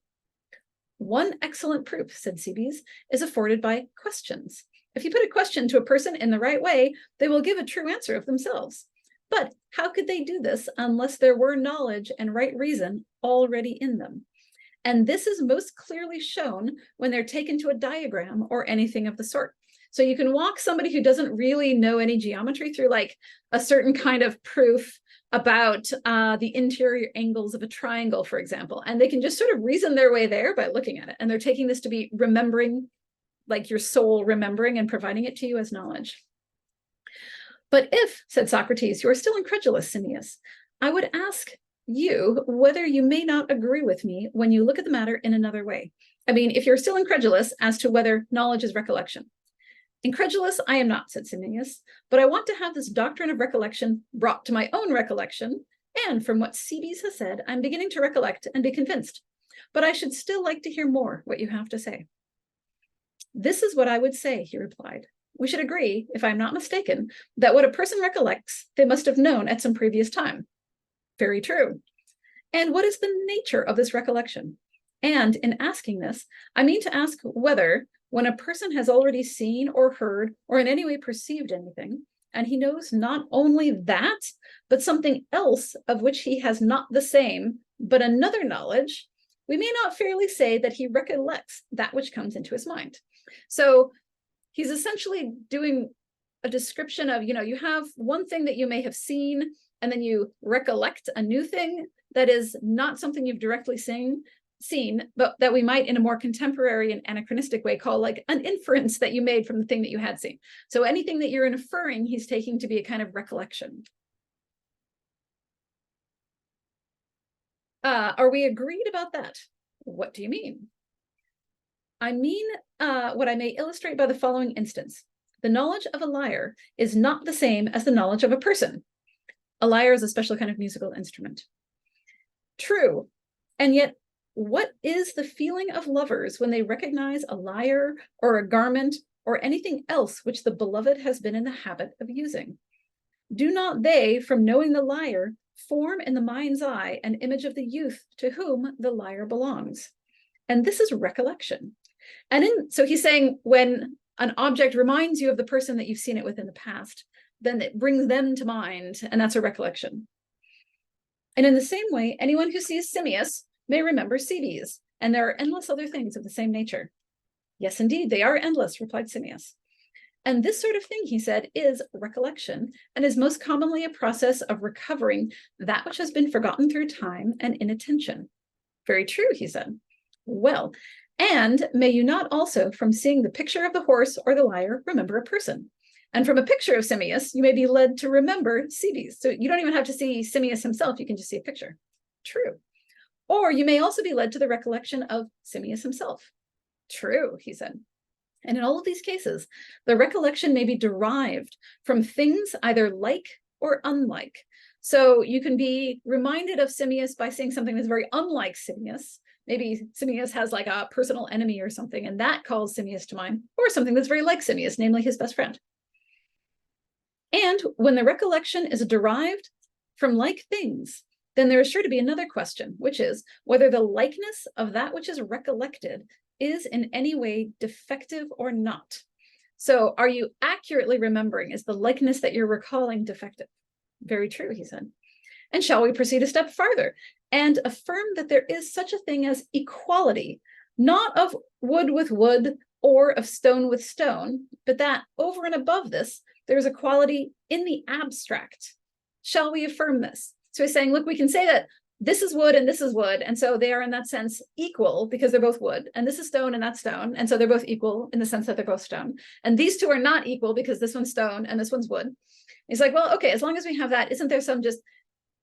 One excellent proof, said Cebes, is afforded by questions. If you put a question to a person in the right way, they will give a true answer of themselves. But how could they do this unless there were knowledge and right reason already in them? And this is most clearly shown when they're taken to a diagram or anything of the sort. So you can walk somebody who doesn't really know any geometry through like a certain kind of proof about the interior angles of a triangle, for example, and they can just sort of reason their way there by looking at it. And they're taking this to be remembering, like your soul remembering and providing it to you as knowledge. But if, said Socrates, you are still incredulous, Simmias, I would ask you whether you may not agree with me when you look at the matter in another way. I mean, if you're still incredulous as to whether knowledge is recollection. Incredulous I am not, said Simmias, but I want to have this doctrine of recollection brought to my own recollection, and from what Cebes has said, I'm beginning to recollect and be convinced. But I should still like to hear more what you have to say. This is what I would say, he replied. We should agree, if I'm not mistaken, that what a person recollects, they must have known at some previous time. Very true. And what is the nature of this recollection? And in asking this, I mean to ask whether, when a person has already seen or heard or in any way perceived anything, and he knows not only that, but something else of which he has not the same, but another knowledge, we may not fairly say that he recollects that which comes into his mind. So he's essentially doing a description of, you have one thing that you may have seen, and then you recollect a new thing that is not something you've directly seen, but that we might in a more contemporary and anachronistic way call like an inference that you made from the thing that you had seen. So anything that you're inferring, he's taking to be a kind of recollection. Are we agreed about that? What do you mean? I mean what I may illustrate by the following instance. The knowledge of a lyre is not the same as the knowledge of a person. A lyre is a special kind of musical instrument. True, and yet what is the feeling of lovers when they recognize a lyre or a garment or anything else which the beloved has been in the habit of using? Do not they, from knowing the lyre, form in the mind's eye an image of the youth to whom the lyre belongs. And this is recollection. So he's saying when an object reminds you of the person that you've seen it with in the past, then it brings them to mind, and that's a recollection. And in the same way, anyone who sees Simmias may remember Cebes, and there are endless other things of the same nature. Yes, indeed, they are endless, replied Simmias. And this sort of thing, he said, is recollection, and is most commonly a process of recovering that which has been forgotten through time and inattention. Very true, he said. Well, and may you not also, from seeing the picture of the horse or the lyre, remember a person? And from a picture of Simmias, you may be led to remember Cebes. So you don't even have to see Simmias himself, you can just see a picture. True. Or you may also be led to the recollection of Simmias himself. True, he said. And in all of these cases, the recollection may be derived from things either like or unlike. So you can be reminded of Simmias by seeing something that's very unlike Simmias. Maybe Simmias has like a personal enemy or something, and that calls Simmias to mind, or something that's very like Simmias, namely his best friend. And when the recollection is derived from like things, then there is sure to be another question, which is whether the likeness of that which is recollected is in any way defective or not. So are you accurately remembering? Is the likeness that you're recalling defective? Very true, he said. And shall we proceed a step farther and affirm that there is such a thing as equality, not of wood with wood or of stone with stone, but that over and above this, there's equality in the abstract. Shall we affirm this? So he's saying, look, we can say that this is wood and this is wood, and so they are in that sense equal because they're both wood, and this is stone and that's stone, and so they're both equal in the sense that they're both stone. And these two are not equal because this one's stone and this one's wood. He's like, well, okay, as long as we have that, isn't there some just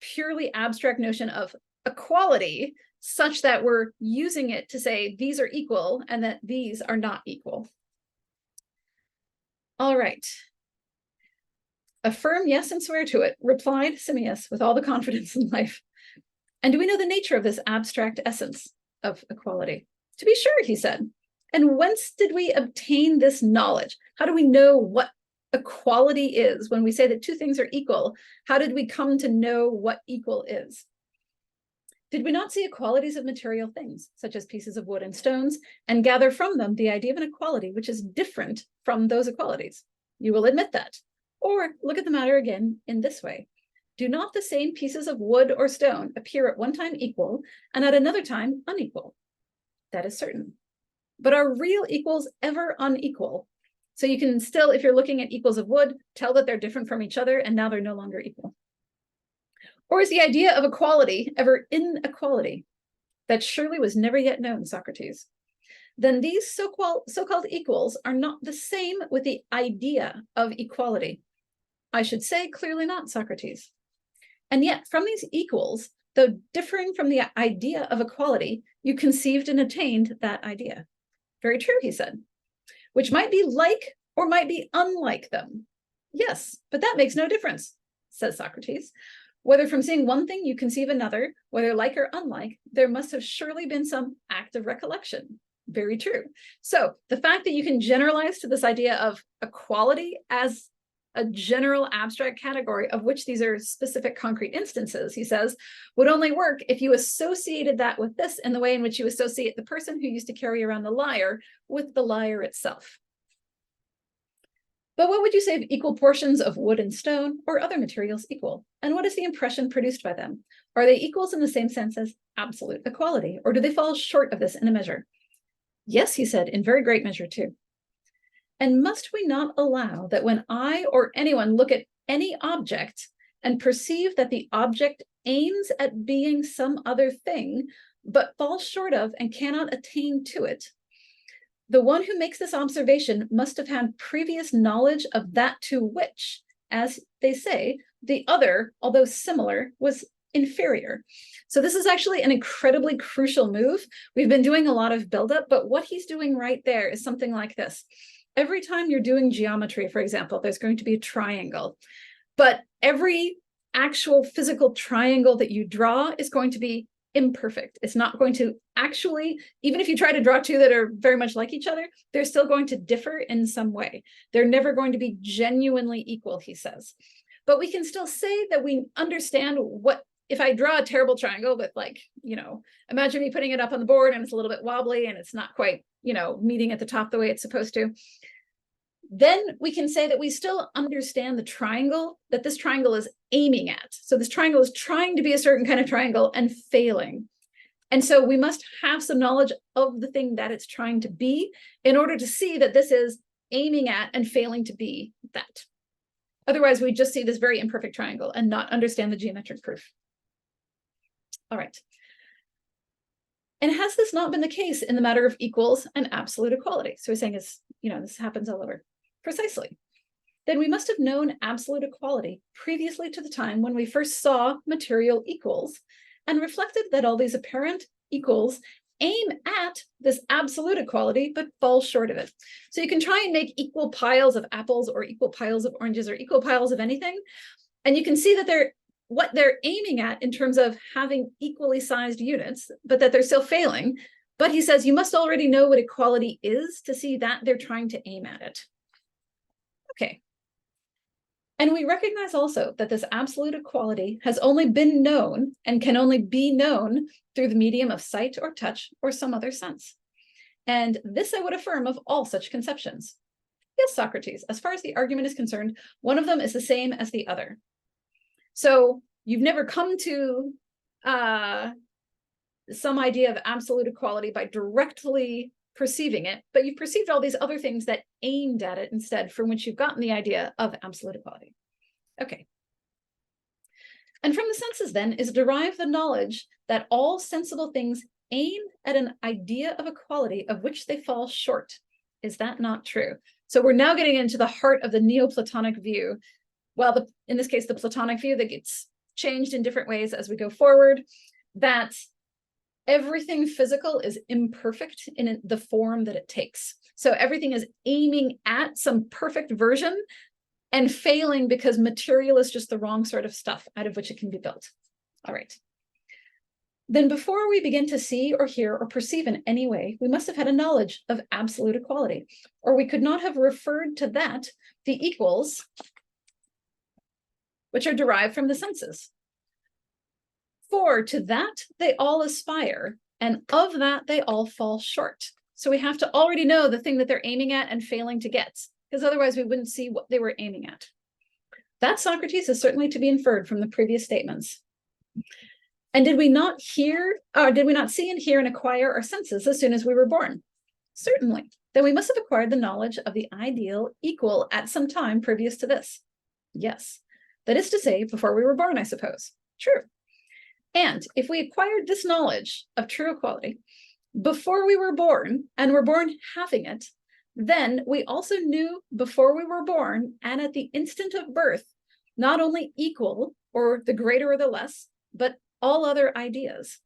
purely abstract notion of equality such that we're using it to say these are equal and that these are not equal? All right. Affirm yes and swear to it, replied Simmias with all the confidence in life. And do we know the nature of this abstract essence of equality? To be sure, he said. And whence did we obtain this knowledge? How do we know what equality is when we say that two things are equal? How did we come to know what equal is? Did we not see equalities of material things, such as pieces of wood and stones, and gather from them the idea of an equality which is different from those equalities? You will admit that. Or look at the matter again in this way. Do not the same pieces of wood or stone appear at one time equal and at another time unequal? That is certain. But are real equals ever unequal? So you can still, if you're looking at equals of wood, tell that they're different from each other and now they're no longer equal. Or is the idea of equality ever inequality? That surely was never yet known, Socrates. Then these so-called equals are not the same with the idea of equality. I should say clearly not, Socrates. And yet from these equals, though differing from the idea of equality, you conceived and attained that idea. Very true, he said, which might be like or might be unlike them. Yes, but that makes no difference, says Socrates. Whether from seeing one thing you conceive another, whether like or unlike, there must have surely been some act of recollection. Very true. So the fact that you can generalize to this idea of equality as a general abstract category of which these are specific concrete instances, he says, would only work if you associated that with this in the way in which you associate the person who used to carry around the lyre with the lyre itself. But what would you say of equal portions of wood and stone or other materials equal? And what is the impression produced by them? Are they equals in the same sense as absolute equality, or do they fall short of this in a measure? Yes, he said, in very great measure too. And must we not allow that when I or anyone look at any object and perceive that the object aims at being some other thing, but falls short of and cannot attain to it, the one who makes this observation must have had previous knowledge of that to which, as they say, the other, although similar, was inferior. So this is actually an incredibly crucial move. We've been doing a lot of buildup, but what he's doing right there is something like this. Every time you're doing geometry, for example, there's going to be a triangle, but every actual physical triangle that you draw is going to be imperfect. It's not going to actually, even if you try to draw two that are very much like each other, they're still going to differ in some way. They're never going to be genuinely equal, he says. But we can still say that we understand what if I draw a terrible triangle with like, imagine me putting it up on the board and it's a little bit wobbly and it's not quite, meeting at the top the way it's supposed to, then we can say that we still understand the triangle that this triangle is aiming at. So this triangle is trying to be a certain kind of triangle and failing. And so we must have some knowledge of the thing that it's trying to be in order to see that this is aiming at and failing to be that. Otherwise, we just see this very imperfect triangle and not understand the geometric proof. All right. And has this not been the case in the matter of equals and absolute equality? So he's saying this happens all over. Precisely. Then we must have known absolute equality previously to the time when we first saw material equals and reflected that all these apparent equals aim at this absolute equality, but fall short of it. So you can try and make equal piles of apples or equal piles of oranges or equal piles of anything. And you can see that what they're aiming at in terms of having equally sized units, but that they're still failing. But he says you must already know what equality is to see that they're trying to aim at it. Okay. And we recognize also that this absolute equality has only been known and can only be known through the medium of sight or touch or some other sense. And this I would affirm of all such conceptions. Yes, Socrates, as far as the argument is concerned, one of them is the same as the other. So you've never come to some idea of absolute equality by directly perceiving it, but you've perceived all these other things that aimed at it instead, from which you've gotten the idea of absolute equality. Okay. And from the senses then is derived the knowledge that all sensible things aim at an idea of equality of which they fall short. Is that not true? So we're now getting into the heart of the Neoplatonic view. Well, in this case, the Platonic view that gets changed in different ways as we go forward, that everything physical is imperfect in the form that it takes. So everything is aiming at some perfect version and failing because material is just the wrong sort of stuff out of which it can be built. All right. Then before we begin to see or hear or perceive in any way, we must have had a knowledge of absolute equality, or we could not have referred to that, the equals, which are derived from the senses. For to that they all aspire, and of that they all fall short. So we have to already know the thing that they're aiming at and failing to get, because otherwise we wouldn't see what they were aiming at. That, Socrates, is certainly to be inferred from the previous statements. And did we not see and hear and acquire our senses as soon as we were born? Certainly. Then we must have acquired the knowledge of the ideal equal at some time previous to this. Yes. That is to say, before we were born, I suppose. True. And if we acquired this knowledge of true equality before we were born, and were born having it, then we also knew before we were born and at the instant of birth, not only equal or the greater or the less, but all other ideas.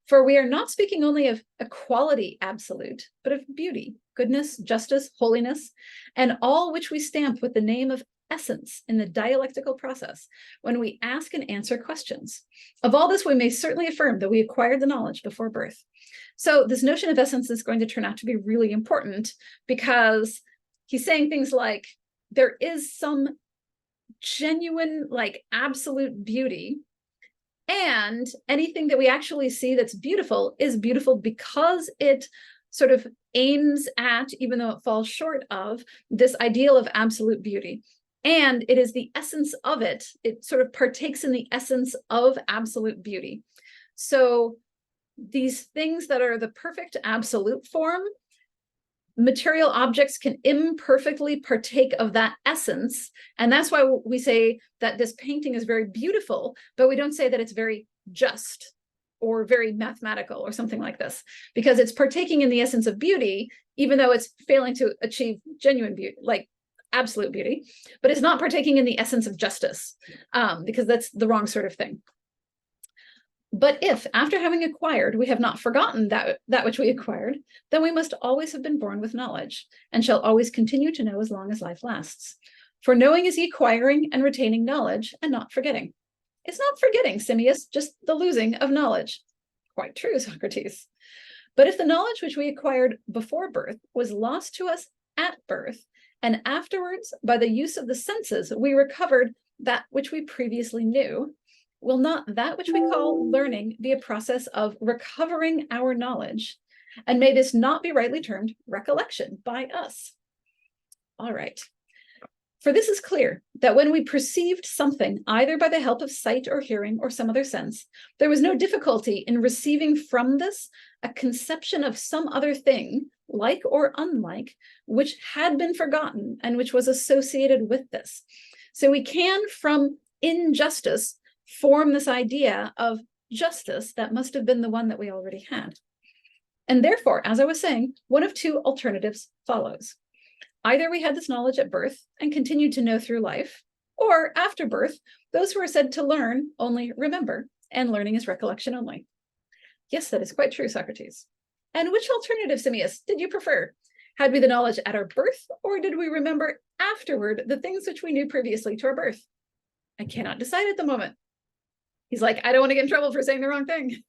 For we are not speaking only of equality absolute, but of beauty, goodness, justice, holiness, and all which we stamp with the name of essence in the dialectical process when we ask and answer questions. Of all this, we may certainly affirm that we acquired the knowledge before birth. So this notion of essence is going to turn out to be really important, because he's saying things like there is some genuine, like absolute beauty, and anything that we actually see that's beautiful is beautiful because it sort of aims at, even though it falls short of, this ideal of absolute beauty. And it is the essence of it. It sort of partakes in the essence of absolute beauty. So these things that are the perfect absolute form, material objects can imperfectly partake of that essence. And that's why we say that this painting is very beautiful, but we don't say that it's very just or very mathematical or something like this, because it's partaking in the essence of beauty, even though it's failing to achieve genuine beauty, like absolute beauty, but it's not partaking in the essence of justice, because that's the wrong sort of thing. But if, after having acquired, we have not forgotten that which we acquired, then we must always have been born with knowledge, and shall always continue to know as long as life lasts. For knowing is the acquiring and retaining knowledge, and not forgetting. It's not forgetting, Simmias, just the losing of knowledge. Quite true, Socrates. But if the knowledge which we acquired before birth was lost to us at birth, and afterwards, by the use of the senses, we recovered that which we previously knew, Will not that which we call learning be a process of recovering our knowledge? And may this not be rightly termed recollection by us? All right. For this is clear, that when we perceived something, either by the help of sight or hearing or some other sense, there was no difficulty in receiving from this a conception of some other thing, like or unlike, which had been forgotten and which was associated with this. So we can, from injustice, form this idea of justice that must have been the one that we already had. And therefore, as I was saying, one of two alternatives follows. Either we had this knowledge at birth and continued to know through life, or after birth, those who are said to learn only remember, and learning is recollection only. Yes, that is quite true, Socrates. And which alternative, Simmias, did you prefer? Had we the knowledge at our birth, or did we remember afterward the things which we knew previously to our birth? I cannot decide at the moment. He's like, I don't want to get in trouble for saying the wrong thing.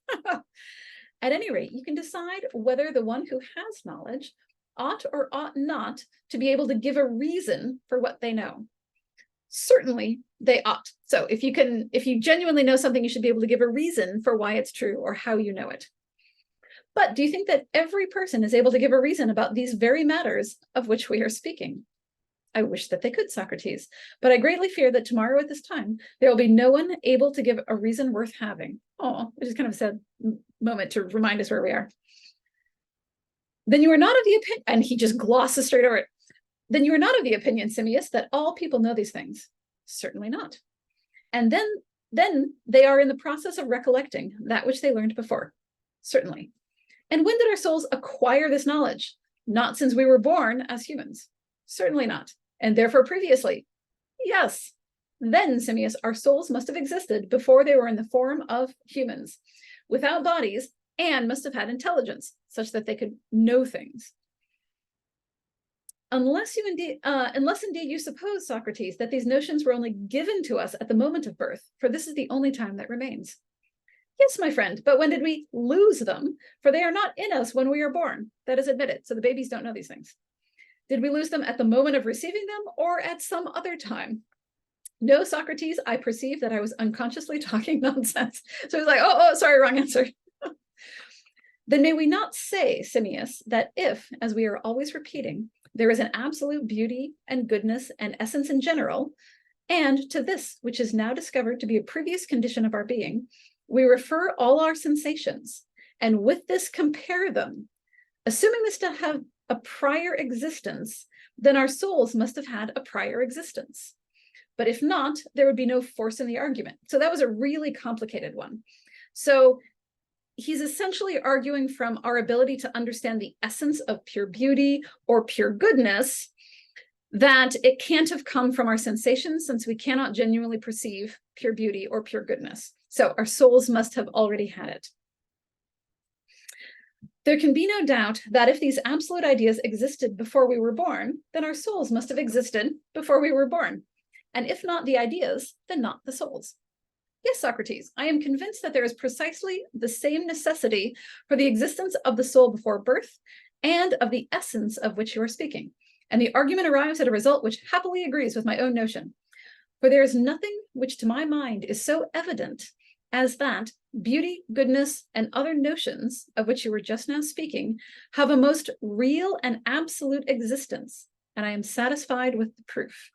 At any rate, you can decide whether the one who has knowledge ought or ought not to be able to give a reason for what they know. Certainly they ought. So if you genuinely know something, you should be able to give a reason for why it's true or how you know it. But do you think that every person is able to give a reason about these very matters of which we are speaking? I wish that they could, Socrates, but I greatly fear that tomorrow at this time, there will be no one able to give a reason worth having. Oh, which is kind of a sad moment to remind us where we are. Then you are not of the opinion, and he just glosses straight over it. Then you are not of the opinion, Simmias, that all people know these things. Certainly not. And then they are in the process of recollecting that which they learned before. Certainly. And when did our souls acquire this knowledge? Not since we were born as humans. Certainly not. And therefore previously. Yes. Then, Simmias, our souls must have existed before they were in the form of humans, without bodies, and must have had intelligence, such that they could know things. Unless indeed you suppose, Socrates, that these notions were only given to us at the moment of birth, for this is the only time that remains. Yes, my friend, but when did we lose them? For they are not in us when we are born. That is admitted. So the babies don't know these things. Did we lose them at the moment of receiving them or at some other time? No, Socrates, I perceive that I was unconsciously talking nonsense. So I was like, oh, sorry, wrong answer. Then may we not say, Simmias, that if, as we are always repeating, there is an absolute beauty and goodness and essence in general, and to this, which is now discovered to be a previous condition of our being, we refer all our sensations, and with this compare them. Assuming this to have a prior existence, then our souls must have had a prior existence. But if not, there would be no force in the argument. So that was a really complicated one. So he's essentially arguing from our ability to understand the essence of pure beauty or pure goodness, that it can't have come from our sensations, since we cannot genuinely perceive pure beauty or pure goodness. So our souls must have already had it. There can be no doubt that if these absolute ideas existed before we were born, then our souls must have existed before we were born. And if not the ideas, then not the souls. Yes, Socrates, I am convinced that there is precisely the same necessity for the existence of the soul before birth and of the essence of which you are speaking. And the argument arrives at a result which happily agrees with my own notion. For there is nothing which to my mind is so evident as that beauty, goodness, and other notions of which you were just now speaking have a most real and absolute existence. And I am satisfied with the proof.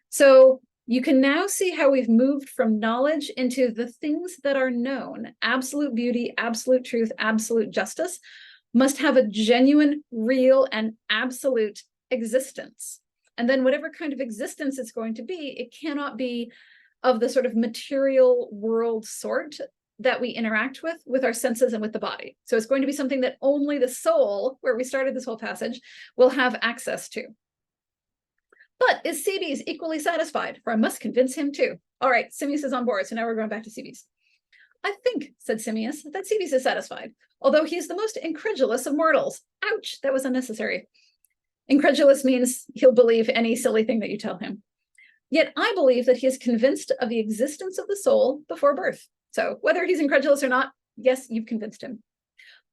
So you can now see how we've moved from knowledge into the things that are known. Absolute beauty, absolute truth, absolute justice must have a genuine, real, and absolute existence. And then whatever kind of existence it's going to be, it cannot be of the sort of material world sort that we interact with our senses and with the body. So it's going to be something that only the soul, where we started this whole passage, will have access to. But is Cebes equally satisfied? For I must convince him too. All right, Simmias is on board, so now we're going back to Cebes. I think, said Simmias, that Cebes is satisfied, although he is the most incredulous of mortals. Ouch, that was unnecessary. Incredulous means he'll believe any silly thing that you tell him. Yet I believe that he is convinced of the existence of the soul before birth. So whether he's incredulous or not, yes, you've convinced him.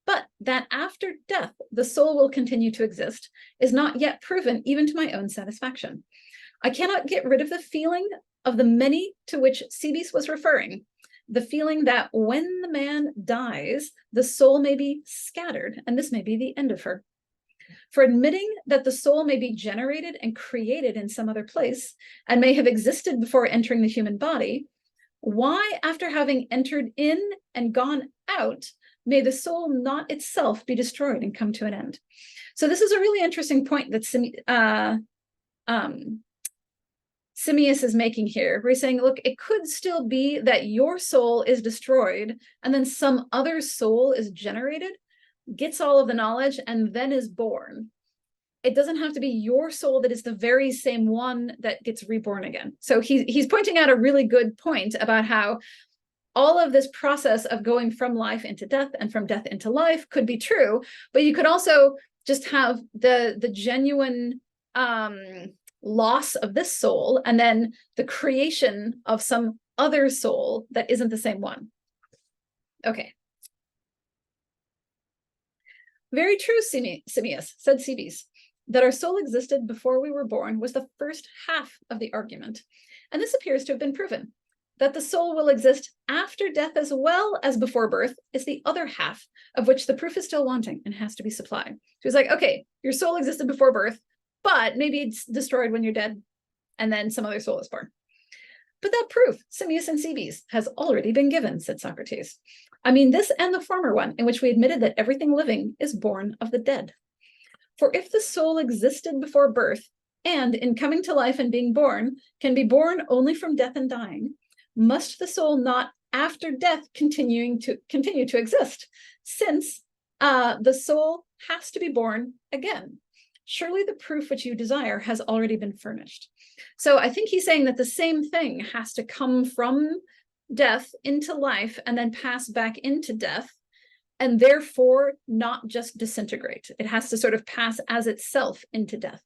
But that after death, the soul will continue to exist is not yet proven even to my own satisfaction. I cannot get rid of the feeling of the many to which Cebes was referring, the feeling that when the man dies, the soul may be scattered, and this may be the end of her. For admitting that the soul may be generated and created in some other place, and may have existed before entering the human body, why, after having entered in and gone out, may the soul not itself be destroyed and come to an end? So this is a really interesting point that Simmias is making here. We're saying, look, it could still be that your soul is destroyed and then some other soul is generated, gets all of the knowledge, and then is born. It doesn't have to be your soul that is the very same one that gets reborn again. So he's pointing out a really good point about how all of this process of going from life into death and from death into life could be true, but you could also just have the genuine loss of this soul and then the creation of some other soul that isn't the same one. Okay. Very true, Simmias, said Cebes, that our soul existed before we were born was the first half of the argument. And this appears to have been proven. That the soul will exist after death as well as before birth is the other half, of which the proof is still wanting and has to be supplied. So he's like, okay, your soul existed before birth, but maybe it's destroyed when you're dead, and then some other soul is born. But that proof, Simmias and Cebes, has already been given, said Socrates. I mean this and the former one, in which we admitted that everything living is born of the dead. For if the soul existed before birth, and in coming to life and being born, can be born only from death and dying, must the soul not after death continue to exist, since the soul has to be born again? Surely the proof which you desire has already been furnished. So I think he's saying that the same thing has to come from death into life and then pass back into death, and therefore not just disintegrate. It has to sort of pass as itself into death.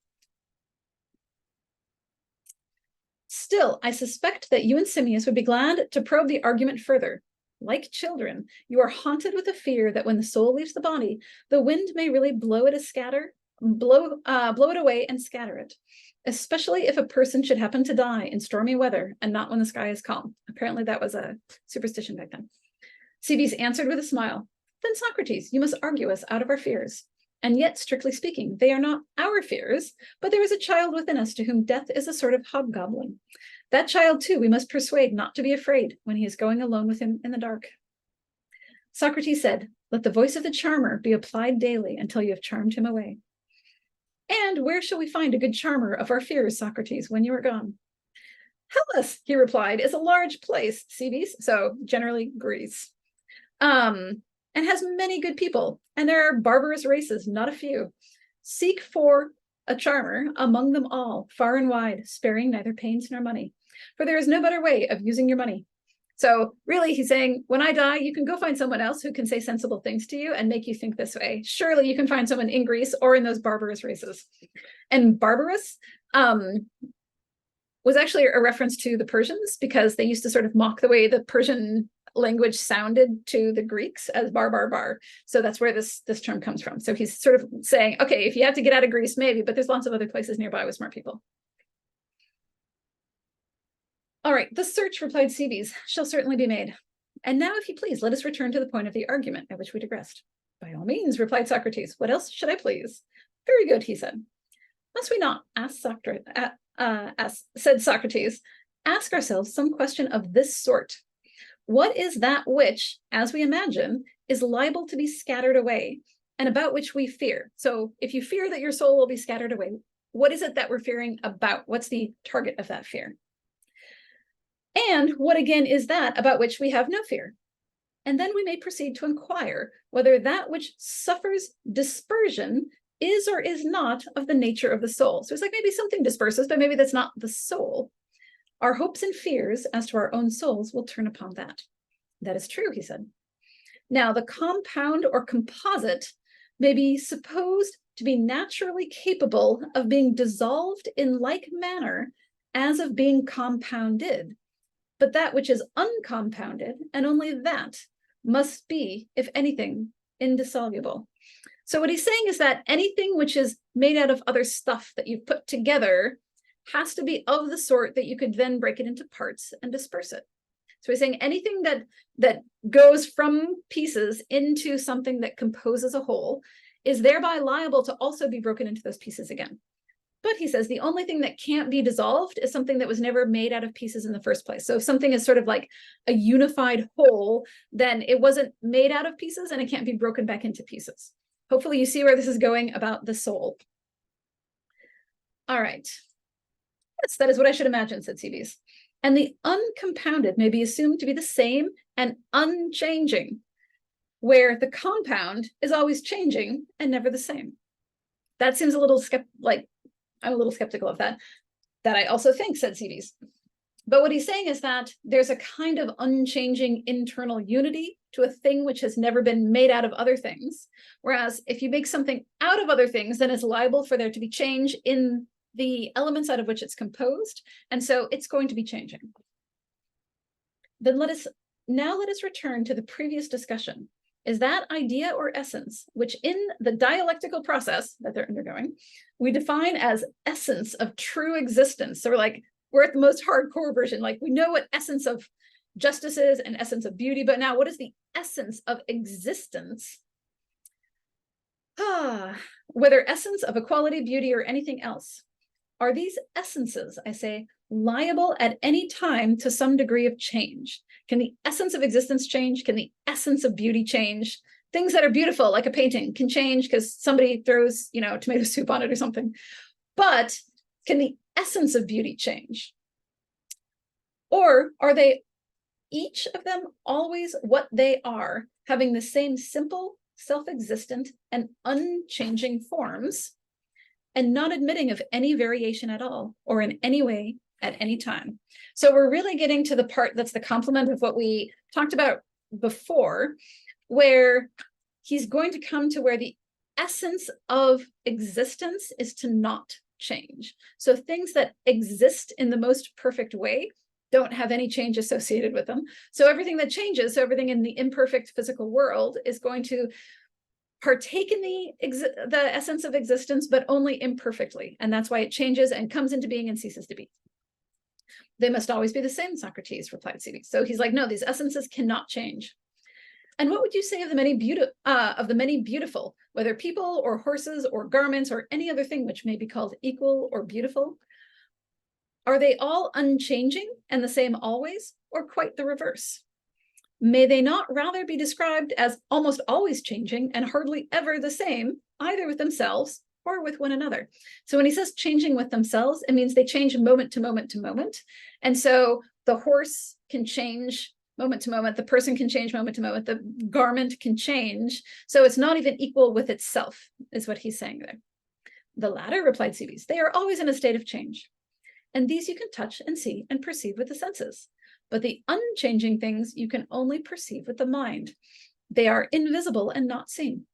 Still, I suspect that you and Simmias would be glad to probe the argument further. Like children, you are haunted with a fear that when the soul leaves the body, the wind may really blow it away and scatter it, especially if a person should happen to die in stormy weather and not when the sky is calm. Apparently that was a superstition back then. Cebes answered with a smile. Then, Socrates, you must argue us out of our fears. And yet, strictly speaking, they are not our fears, but there is a child within us to whom death is a sort of hobgoblin. That child, too, we must persuade not to be afraid when he is going alone with him in the dark. Socrates said, let the voice of the charmer be applied daily until you have charmed him away. And where shall we find a good charmer of our fears, Socrates, when you are gone? Hellas, he replied, is a large place, Cebes, so generally Greece, and has many good people, and there are barbarous races, not a few. Seek for a charmer among them all, far and wide, sparing neither pains nor money, for there is no better way of using your money. So really, he's saying, when I die, you can go find someone else who can say sensible things to you and make you think this way. Surely you can find someone in Greece or in those barbarous races. And barbarous was actually a reference to the Persians, because they used to sort of mock the way the Persian language sounded to the Greeks as bar, bar, bar. So that's where this term comes from. So he's sort of saying, okay, if you have to get out of Greece, maybe, but there's lots of other places nearby with smart people. All right, the search, replied Cebes, shall certainly be made. And now, if you please, let us return to the point of the argument at which we digressed. By all means, replied Socrates. What else should I please? Very good, he said. Must we not, said Socrates, ask ourselves some question of this sort? What is that which, as we imagine, is liable to be scattered away, and about which we fear? So if you fear that your soul will be scattered away, what is it that we're fearing about? What's the target of that fear? And what again is that about which we have no fear? And then we may proceed to inquire whether that which suffers dispersion is or is not of the nature of the soul. So it's like maybe something disperses, but maybe that's not the soul. Our hopes and fears as to our own souls will turn upon that. That is true, he said. Now, the compound or composite may be supposed to be naturally capable of being dissolved in like manner as of being compounded. But that which is uncompounded, and only that, must be, if anything, indissoluble. So what he's saying is that anything which is made out of other stuff that you've put together has to be of the sort that you could then break it into parts and disperse it. So he's saying anything that goes from pieces into something that composes a whole is thereby liable to also be broken into those pieces again. But he says the only thing that can't be dissolved is something that was never made out of pieces in the first place. So if something is sort of like a unified whole, then it wasn't made out of pieces and it can't be broken back into pieces. Hopefully you see where this is going about the soul. All right. Yes, that is what I should imagine, said Cebes. And the uncompounded may be assumed to be the same and unchanging, where the compound is always changing and never the same. That seems a little I'm a little skeptical of that. That I also think, said Cebes. But what he's saying is that there's a kind of unchanging internal unity to a thing which has never been made out of other things. Whereas if you make something out of other things, then it's liable for there to be change in the elements out of which it's composed. And so it's going to be changing. Then let us return to the previous discussion. Is that idea or essence, which in the dialectical process that they're undergoing, we define as essence of true existence. So we're at the most hardcore version. Like we know what essence of justice is and essence of beauty, but now what is the essence of existence? Whether essence of equality, beauty, or anything else. Are these essences, I say, liable at any time to some degree of change? Can the essence of existence change? Can the essence of beauty change? Things that are beautiful, like a painting, can change because somebody throws, tomato soup on it or something. But can the essence of beauty change? Or are they, each of them, always what they are, having the same simple, self-existent, and unchanging forms, and not admitting of any variation at all, or in any way, at any time? So we're really getting to the part that's the complement of what we talked about before, where he's going to come to where the essence of existence is to not change. So things that exist in the most perfect way don't have any change associated with them. So everything that changes, so everything in the imperfect physical world is going to partake in the essence of existence, but only imperfectly. And that's why it changes and comes into being and ceases to be. They must always be the same, Socrates, replied Cebes. So he's like, no, these essences cannot change. And what would you say of the many beautiful, whether people or horses or garments or any other thing which may be called equal or beautiful? Are they all unchanging and the same always, or quite the reverse? May they not rather be described as almost always changing and hardly ever the same, either with themselves or with one another? So when he says changing with themselves, it means they change moment to moment to moment. And so the horse can change moment to moment, the person can change moment to moment, the garment can change. So it's not even equal with itself, is what he's saying there. The latter, replied Cebes, they are always in a state of change. And these you can touch and see and perceive with the senses. But the unchanging things you can only perceive with the mind. They are invisible and not seen.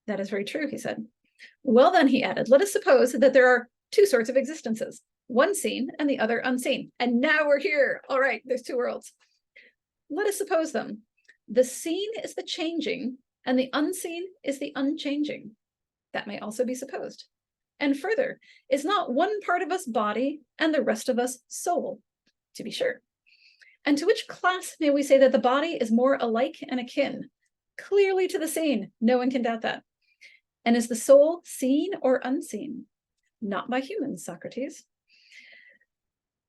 That is very true, he said. Well then, he added, let us suppose that there are two sorts of existences, one seen and the other unseen. And now we're here. All right, there's two worlds. Let us suppose them. The seen is the changing and the unseen is the unchanging. That may also be supposed. And further, is not one part of us body and the rest of us soul? To be sure. And to which class may we say that the body is more alike and akin? Clearly to the seen, no one can doubt that. And is the soul seen or unseen? Not by humans, Socrates.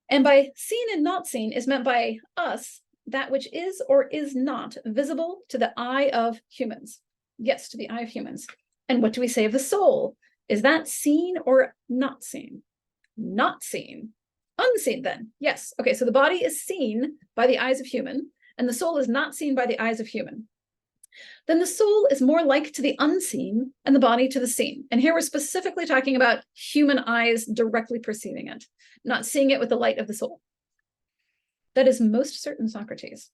And by seen and not seen is meant by us that which is or is not visible to the eye of humans. Yes, to the eye of humans. And what do we say of the soul? Is that seen or not seen? Not seen. Unseen then. Yes. Okay, so the body is seen by the eyes of human, and the soul is not seen by the eyes of human. Then the soul is more like to the unseen and the body to the seen. And here we're specifically talking about human eyes directly perceiving it, not seeing it with the light of the soul. That is most certain, Socrates.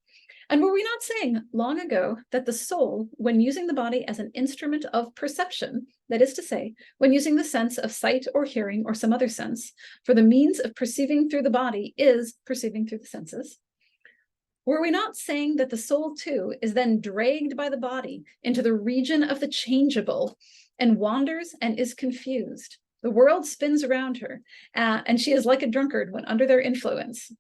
And were we not saying long ago that the soul, when using the body as an instrument of perception, that is to say, when using the sense of sight or hearing or some other sense, for the means of perceiving through the body is perceiving through the senses? Were we not saying that the soul too is then dragged by the body into the region of the changeable and wanders and is confused? The world spins around her, and she is like a drunkard when under their influence.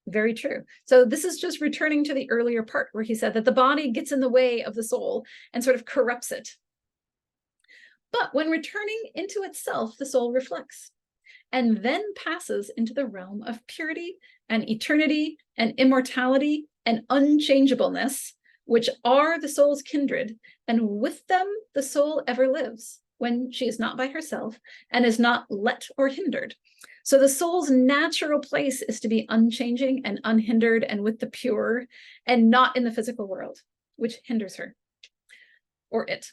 Very true. So this is just returning to the earlier part where he said that the body gets in the way of the soul and sort of corrupts it. But when returning into itself, the soul reflects and then passes into the realm of purity and eternity and immortality and unchangeableness, which are the soul's kindred, and with them the soul ever lives when she is not by herself and is not let or hindered. So the soul's natural place is to be unchanging and unhindered and with the pure, and not in the physical world, which hinders her or it.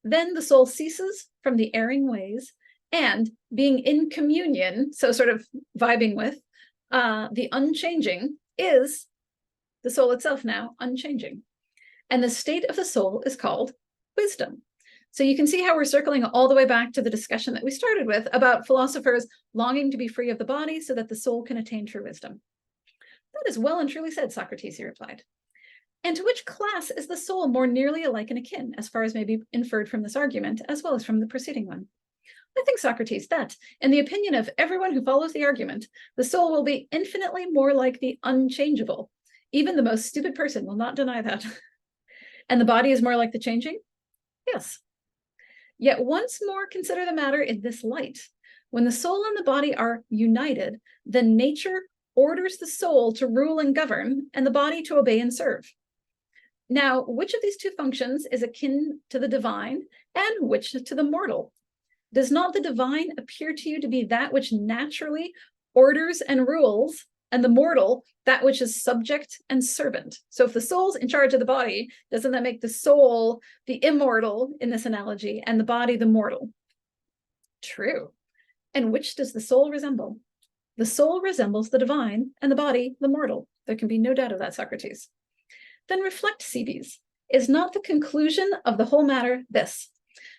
Then the soul ceases from the erring ways, and being in communion, so sort of vibing with the unchanging, is the soul itself now unchanging. And the state of the soul is called wisdom. So you can see how we're circling all the way back to the discussion that we started with about philosophers longing to be free of the body so that the soul can attain true wisdom. That is well and truly said, Socrates, he replied. And to which class is the soul more nearly alike and akin, as far as may be inferred from this argument, as well as from the preceding one? I think, Socrates, that, in the opinion of everyone who follows the argument, the soul will be infinitely more like the unchangeable. Even the most stupid person will not deny that. And the body is more like the changing? Yes. Yet once more consider the matter in this light. When the soul and the body are united, then nature orders the soul to rule and govern, and the body to obey and serve. Now, which of these two functions is akin to the divine, and which to the mortal? Does not the divine appear to you to be that which naturally orders and rules, and the mortal that which is subject and servant? So if the soul's in charge of the body, doesn't that make the soul the immortal in this analogy, and the body the mortal? True. And which does the soul resemble? The soul resembles the divine, and the body the mortal. There can be no doubt of that, Socrates. Then reflect, Cebes. Is not the conclusion of the whole matter this,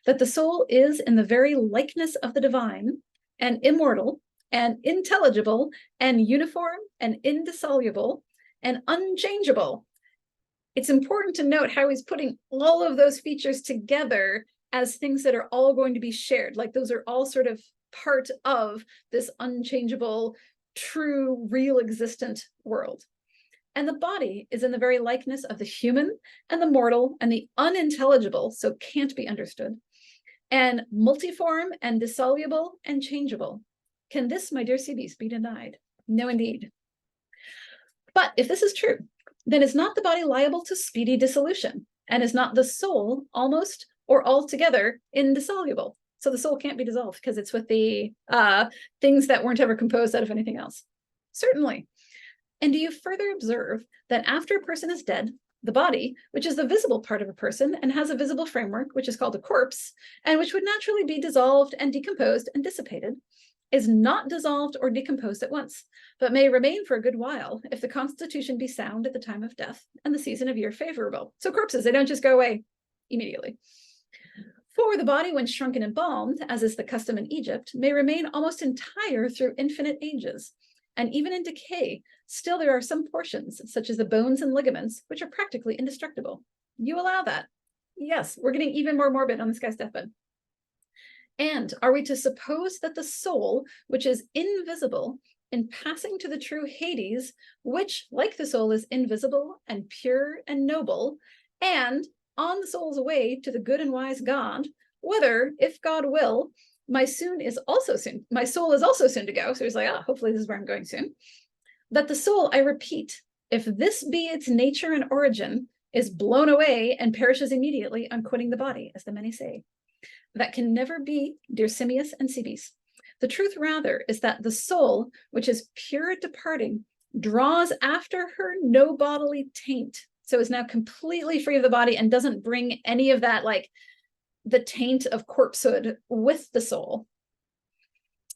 that the soul is in the very likeness of the divine, and immortal, and intelligible, and uniform, and indissoluble, and unchangeable? It's important to note how he's putting all of those features together as things that are all going to be shared. Like those are all sort of part of this unchangeable, true, real existent world. And the body is in the very likeness of the human and the mortal and the unintelligible, so can't be understood, and multiform and dissoluble and changeable. Can this, my dear Cebes, be denied? No, indeed. But if this is true, then is not the body liable to speedy dissolution? And is not the soul almost or altogether indissoluble? So the soul can't be dissolved because it's with the things that weren't ever composed out of anything else. Certainly. And do you further observe that after a person is dead, the body, which is the visible part of a person and has a visible framework, which is called a corpse, and which would naturally be dissolved and decomposed and dissipated, is not dissolved or decomposed at once, but may remain for a good while if the constitution be sound at the time of death and the season of year favorable. So corpses, they don't just go away immediately. For the body, when shrunk and embalmed, as is the custom in Egypt, may remain almost entire through infinite ages. And even in decay, still there are some portions, such as the bones and ligaments, which are practically indestructible. You allow that? Yes, we're getting even more morbid on this guy's deathbed. And are we to suppose that the soul, which is invisible, in passing to the true Hades, which, like the soul, is invisible and pure and noble, and on the soul's way to the good and wise God, whether, if God will, my soul is also soon to go. So he's like, hopefully this is where I'm going soon. That the soul, I repeat, if this be its nature and origin, is blown away and perishes immediately on quitting the body, as the many say. That can never be, dear Simmias and Cebes. The truth rather is that the soul, which is pure at departing, draws after her no bodily taint. So is now completely free of the body and doesn't bring any of that, like the taint of corpsehood with the soul,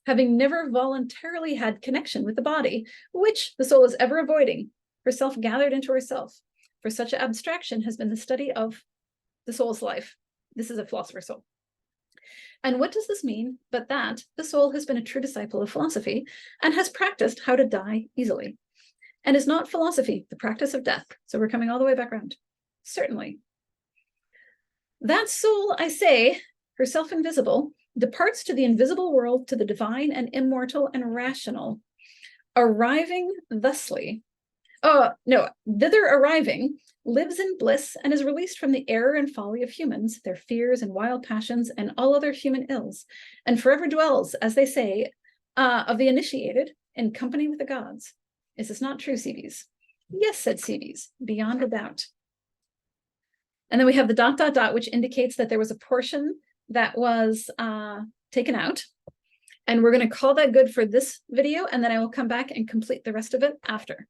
having never voluntarily had connection with the body, which the soul is ever avoiding, herself gathered into herself. For such abstraction has been the study of the soul's life. This is a philosopher's soul. And what does this mean but that the soul has been a true disciple of philosophy and has practiced how to die easily? And is not philosophy the practice of death? So we're coming all the way back around. Certainly. That soul, I say, herself invisible, departs to the invisible world, to the divine and immortal and rational, arriving thusly Oh, no, thither arriving, lives in bliss and is released from the error and folly of humans, their fears and wild passions, and all other human ills, and forever dwells, as they say, of the initiated in company with the gods. Is this not true, Cebes? Yes, said Cebes, beyond a doubt. And then we have the ... which indicates that there was a portion that was taken out. And we're going to call that good for this video, and then I will come back and complete the rest of it after.